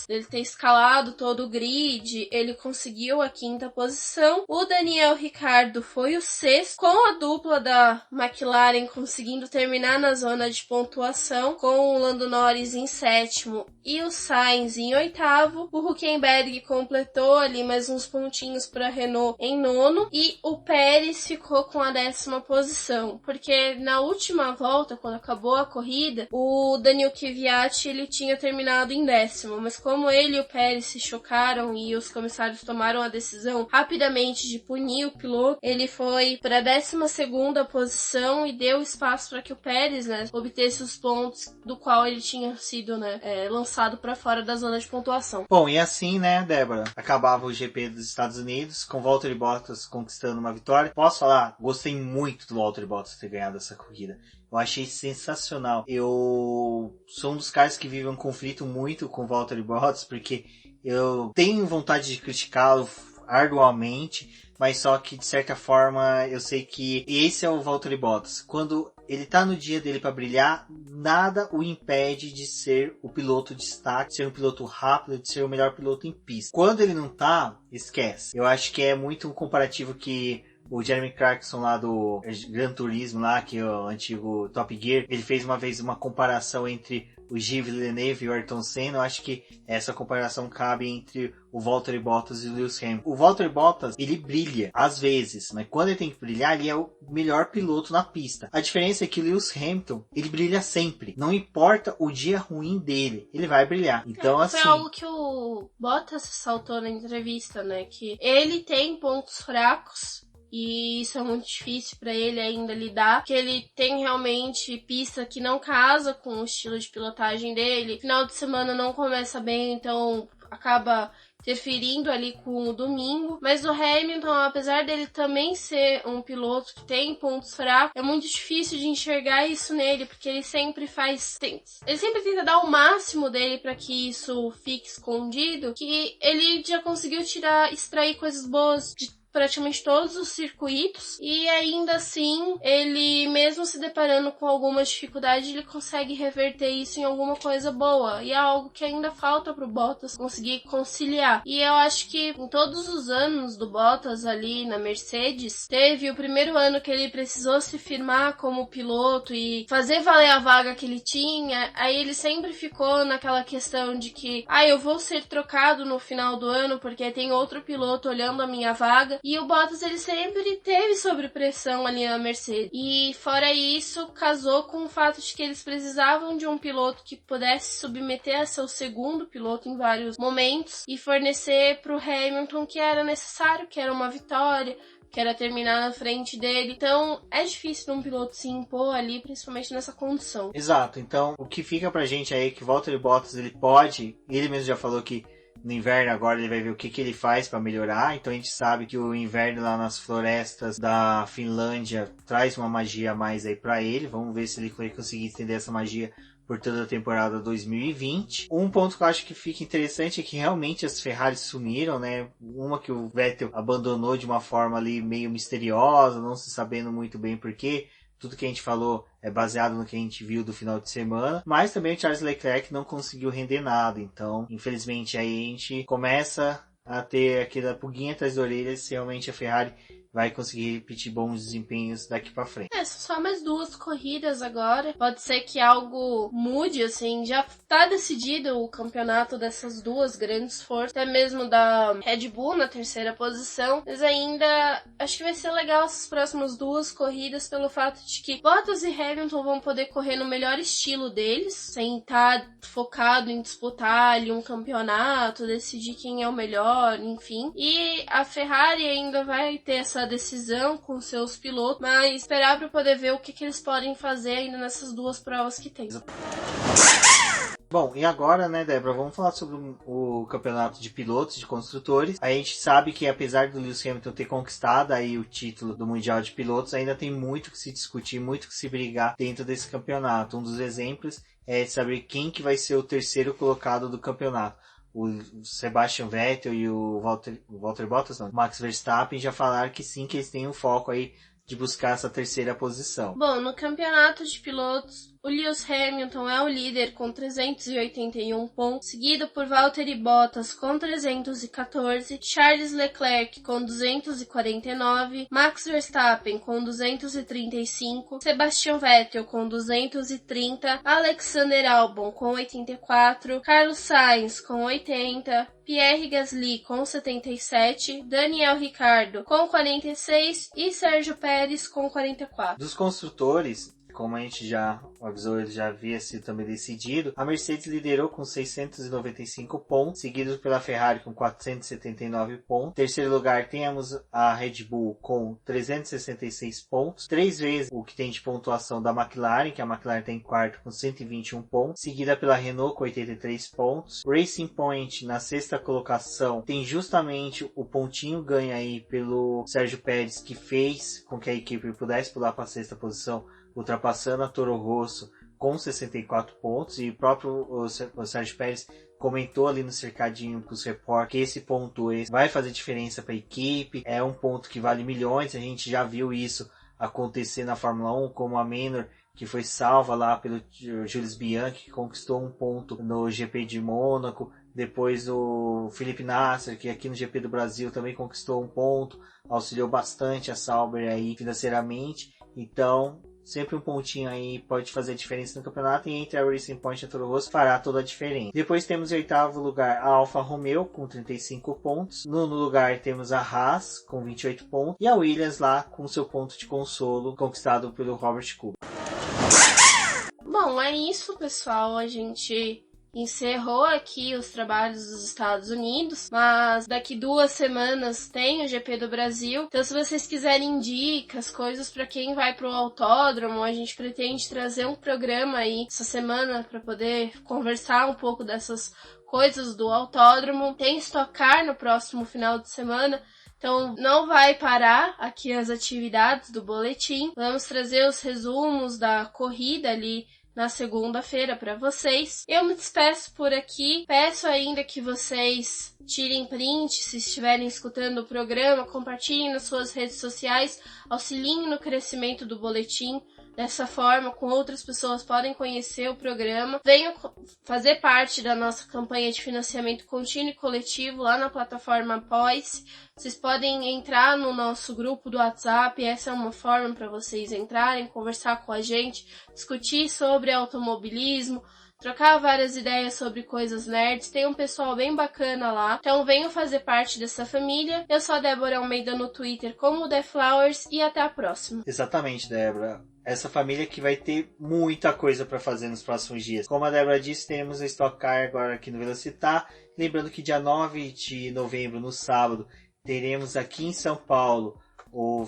dele ter escalado todo o grid, ele conseguiu a 5ª posição. O Daniel Ricciardo foi o 6º, com a dupla da McLaren conseguindo terminar na zona de pontuação, com o Lando Norris em 7º e o Sainz em 8º. O Hülkenberg completou ali mais uns pontinhos para a Renault em 9º e o Pérez ficou com a 10ª posição, porque na última volta, quando acabou a corrida, o Daniil Kvyat ele tinha terminado em 10º, mas como ele e o Pérez se chocaram e os comissários tomaram a decisão rapidamente de punir o piloto, ele foi para a 12ª posição e deu espaço para que o Pérez, né, obtesse os pontos do qual ele tinha sido, né, lançado para fora da zona de pontuação. Bom, e assim, né, Débora, acabava o GP dos Estados Unidos com Valtteri Bottas conquistando uma vitória. Posso falar? Gostei muito do Valtteri Bottas ter ganhado essa corrida. Eu achei sensacional. Eu sou um dos caras que vive um conflito muito com o Valtteri Bottas, porque eu tenho vontade de criticá-lo arduamente, mas só que de certa forma eu sei que esse é o Valtteri Bottas. Quando ele tá no dia dele para brilhar, nada o impede de ser o piloto de destaque, de ser um piloto rápido, de ser o melhor piloto em pista. Quando ele não tá, esquece. Eu acho que é muito um comparativo que o Jeremy Clarkson lá do Gran Turismo lá, que é o antigo Top Gear, ele fez uma vez uma comparação entre o Gilles Villeneuve e o Ayrton Senna, eu acho que essa comparação cabe entre o Valtteri Bottas e o Lewis Hamilton. O Valtteri Bottas, ele brilha, às vezes, mas quando ele tem que brilhar, ele é o melhor piloto na pista. A diferença é que o Lewis Hamilton, ele brilha sempre. Não importa o dia ruim dele, ele vai brilhar. Então, assim... Foi algo que o Bottas saltou na entrevista, né? Que ele tem pontos fracos, e isso é muito difícil para ele ainda lidar, porque ele tem realmente pista que não casa com o estilo de pilotagem dele. Final de semana não começa bem, então acaba interferindo ali com o domingo. Mas o Hamilton, apesar dele também ser um piloto que tem pontos fracos, é muito difícil de enxergar isso nele, porque ele sempre ele sempre tenta dar o máximo dele para que isso fique escondido, que ele já conseguiu extrair coisas boas de praticamente todos os circuitos, e ainda assim, ele mesmo se deparando com algumas dificuldades, ele consegue reverter isso em alguma coisa boa, e é algo que ainda falta pro Bottas conseguir conciliar. E eu acho que em todos os anos do Bottas ali na Mercedes, teve o primeiro ano que ele precisou se firmar como piloto e fazer valer a vaga que ele tinha, aí ele sempre ficou naquela questão de que, eu vou ser trocado no final do ano porque tem outro piloto olhando a minha vaga. E o Bottas, ele sempre teve sob pressão ali na Mercedes. E fora isso, casou com o fato de que eles precisavam de um piloto que pudesse submeter a seu segundo piloto em vários momentos e fornecer para o Hamilton que era necessário, que era uma vitória, que era terminar na frente dele. Então, é difícil um piloto se impor ali, principalmente nessa condição. Exato. Então, o que fica pra gente aí é que o Valtteri Bottas, ele mesmo já falou que no inverno agora ele vai ver o que ele faz para melhorar. Então a gente sabe que o inverno lá nas florestas da Finlândia traz uma magia a mais aí para ele. Vamos ver se ele vai conseguir estender essa magia por toda a temporada 2020. Um ponto que eu acho que fica interessante é que realmente as Ferraris sumiram, né? Uma que o Vettel abandonou de uma forma ali meio misteriosa, não se sabendo muito bem porquê. Tudo que a gente falou é baseado no que a gente viu do final de semana. Mas também o Charles Leclerc não conseguiu render nada. Então, infelizmente, aí a gente começa a ter aquela pulguinha atrás da orelha se realmente a Ferrari vai conseguir repetir bons desempenhos daqui pra frente. São só mais 2 corridas agora. Pode ser que algo mude, assim. Já tá decidido o campeonato dessas 2 grandes forças. Até mesmo da Red Bull na 3ª posição. Mas ainda acho que vai ser legal essas próximas 2 corridas pelo fato de que Bottas e Hamilton vão poder correr no melhor estilo deles, sem estar focado em disputar ali um campeonato, decidir quem é o melhor, enfim. E a Ferrari ainda vai ter essa decisão com seus pilotos, mas esperar para poder ver o que eles podem fazer ainda nessas 2 provas que tem. Bom, e agora, né, Débora, vamos falar sobre o campeonato de pilotos, de construtores. A gente sabe que apesar do Lewis Hamilton ter conquistado aí o título do Mundial de Pilotos, ainda tem muito que se discutir, muito que se brigar dentro desse campeonato. Um dos exemplos é saber quem que vai ser o terceiro colocado do campeonato. O Sebastian Vettel e o Valtteri Bottas, não, o Max Verstappen já falaram que sim, que eles têm um foco aí de buscar essa terceira posição. Bom, no campeonato de pilotos, o Lewis Hamilton é o líder com 381 pontos, seguido por Valtteri Bottas com 314, Charles Leclerc com 249, Max Verstappen com 235, Sebastian Vettel com 230, Alexander Albon com 84, Carlos Sainz com 80, Pierre Gasly com 77, Daniel Ricciardo com 46 e Sérgio Pérez com 44. Dos construtores, como a gente já avisou, ele já havia sido também decidido, a Mercedes liderou com 695 pontos, seguido pela Ferrari com 479 pontos. Em terceiro lugar temos a Red Bull com 366 pontos, 3 vezes o que tem de pontuação da McLaren, que a McLaren tem em quarto com 121 pontos, seguida pela Renault com 83 pontos. Racing Point na 6ª colocação tem justamente o pontinho ganho aí pelo Sérgio Pérez, que fez com que a equipe pudesse pular para a 6ª posição, ultrapassando a Toro Rosso com 64 pontos, e o próprio o Sérgio Pérez comentou ali no cercadinho para os repórteres que esse ponto vai fazer diferença para a equipe, é um ponto que vale milhões. A gente já viu isso acontecer na Fórmula 1, como a Manor, que foi salva lá pelo Jules Bianchi, que conquistou um ponto no GP de Mônaco. Depois o Felipe Nasser, que aqui no GP do Brasil também conquistou um ponto, auxiliou bastante a Sauber aí financeiramente. Então Sempre um pontinho aí pode fazer a diferença no campeonato, e entre a Racing Point e a Toro Rosso fará toda a diferença. Depois temos em oitavo lugar a Alfa Romeo com 35 pontos. No nono lugar temos a Haas com 28 pontos. E a Williams lá com seu ponto de consolo conquistado pelo Robert Kubica. Bom, é isso, pessoal. A gente encerrou aqui os trabalhos dos Estados Unidos, mas daqui 2 semanas tem o GP do Brasil. Então, se vocês quiserem dicas, coisas para quem vai pro autódromo, a gente pretende trazer um programa aí essa semana para poder conversar um pouco dessas coisas do autódromo. Tem Stock Car no próximo final de semana. Então, não vai parar aqui as atividades do boletim. Vamos trazer os resumos da corrida ali na segunda-feira para vocês. Eu me despeço por aqui. Peço ainda que vocês tirem print se estiverem escutando o programa, compartilhem nas suas redes sociais, auxiliem no crescimento do boletim. Dessa forma, com outras pessoas podem conhecer o programa. Venham fazer parte da nossa campanha de financiamento contínuo e coletivo lá na plataforma Apoia-se. Vocês podem entrar no nosso grupo do WhatsApp, essa é uma forma para vocês entrarem, conversar com a gente, discutir sobre automobilismo, trocar várias ideias sobre coisas nerds. Tem um pessoal bem bacana lá. Então venham fazer parte dessa família. Eu sou a Débora Almeida no Twitter como The Flowers e até a próxima. Exatamente, Débora. Essa família que vai ter muita coisa para fazer nos próximos dias. Como a Débora disse, temos a Stock Car agora aqui no Velocitar. Lembrando que dia 9 de novembro, no sábado, teremos aqui em São Paulo o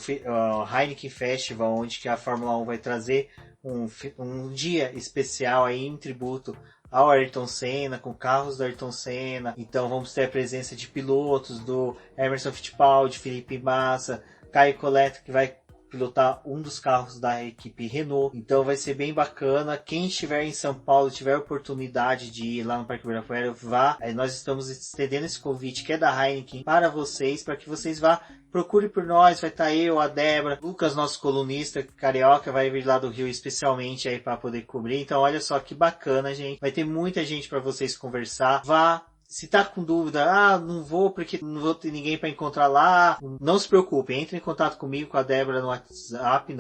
Heineken Festival, onde que a Fórmula 1 vai trazer um dia especial aí em tributo ao Ayrton Senna, com carros do Ayrton Senna. Então vamos ter a presença de pilotos do Emerson Fittipaldi, Felipe Massa, Caio Collet, que vai pilotar um dos carros da equipe Renault. Então vai ser bem bacana. Quem estiver em São Paulo, tiver a oportunidade de ir lá no Parque Ibirapuera, vá. Nós estamos estendendo esse convite que é da Heineken para vocês, para que vocês vá. Procure por nós, vai estar eu, a Débora, Lucas, nosso colunista carioca, vai vir lá do Rio especialmente aí para poder cobrir. Então olha só que bacana, gente. Vai ter muita gente para vocês conversar. Vá. Se tá com dúvida, não vou porque não vou ter ninguém para encontrar lá, não se preocupe, entre em contato comigo, com a Débora no WhatsApp,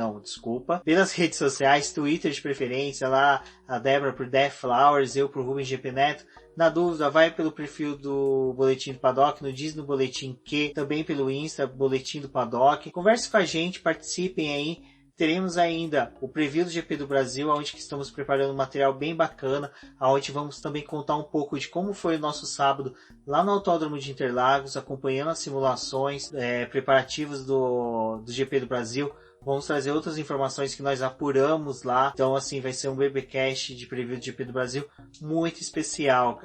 pelas redes sociais, Twitter de preferência, lá a Débora por The Flowers, eu por Rubens GP Neto. Na dúvida, vai pelo perfil do Boletim do Paddock, no Diz no Boletim que, também pelo Insta, Boletim do Paddock. Converse com a gente, participem aí. Teremos ainda o preview do GP do Brasil, onde estamos preparando um material bem bacana, onde vamos também contar um pouco de como foi o nosso sábado lá no Autódromo de Interlagos, acompanhando as simulações preparativas do GP do Brasil. Vamos trazer outras informações que nós apuramos lá. Então, assim, vai ser um BBcast de preview do GP do Brasil muito especial.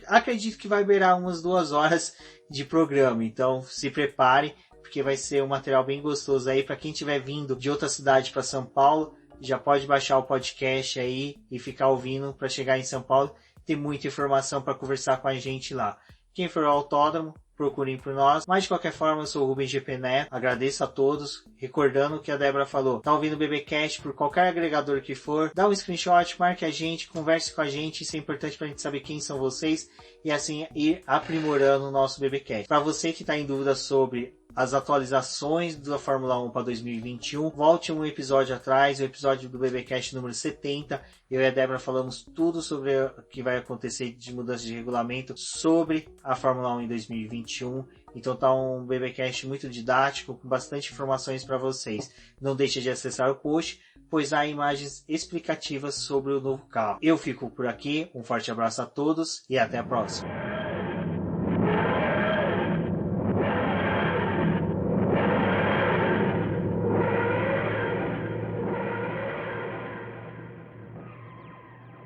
Acredito que vai beirar umas 2 horas de programa, então se prepare, porque vai ser um material bem gostoso aí para quem estiver vindo de outra cidade para São Paulo. Já pode baixar o podcast aí e ficar ouvindo para chegar em São Paulo. Tem muita informação para conversar com a gente lá. Quem for ao autódromo, procurem por nós. Mas de qualquer forma, eu sou o Rubens GP Neto. Agradeço a todos. Recordando o que a Débora falou. Tá ouvindo o BBcast por qualquer agregador que for. Dá um screenshot, marque a gente, converse com a gente. Isso é importante pra gente saber quem são vocês. E assim ir aprimorando o nosso BBcast. Para você que está em dúvida sobre as atualizações da Fórmula 1 para 2021, volte um episódio atrás, o episódio do BBcast número 70. Eu e a Débora falamos tudo sobre o que vai acontecer de mudança de regulamento sobre a Fórmula 1 em 2021. Então tá um BBcast muito didático, com bastante informações para vocês. Não deixe de acessar o post, pois há imagens explicativas sobre o novo carro. Eu fico por aqui, um forte abraço a todos e até a próxima.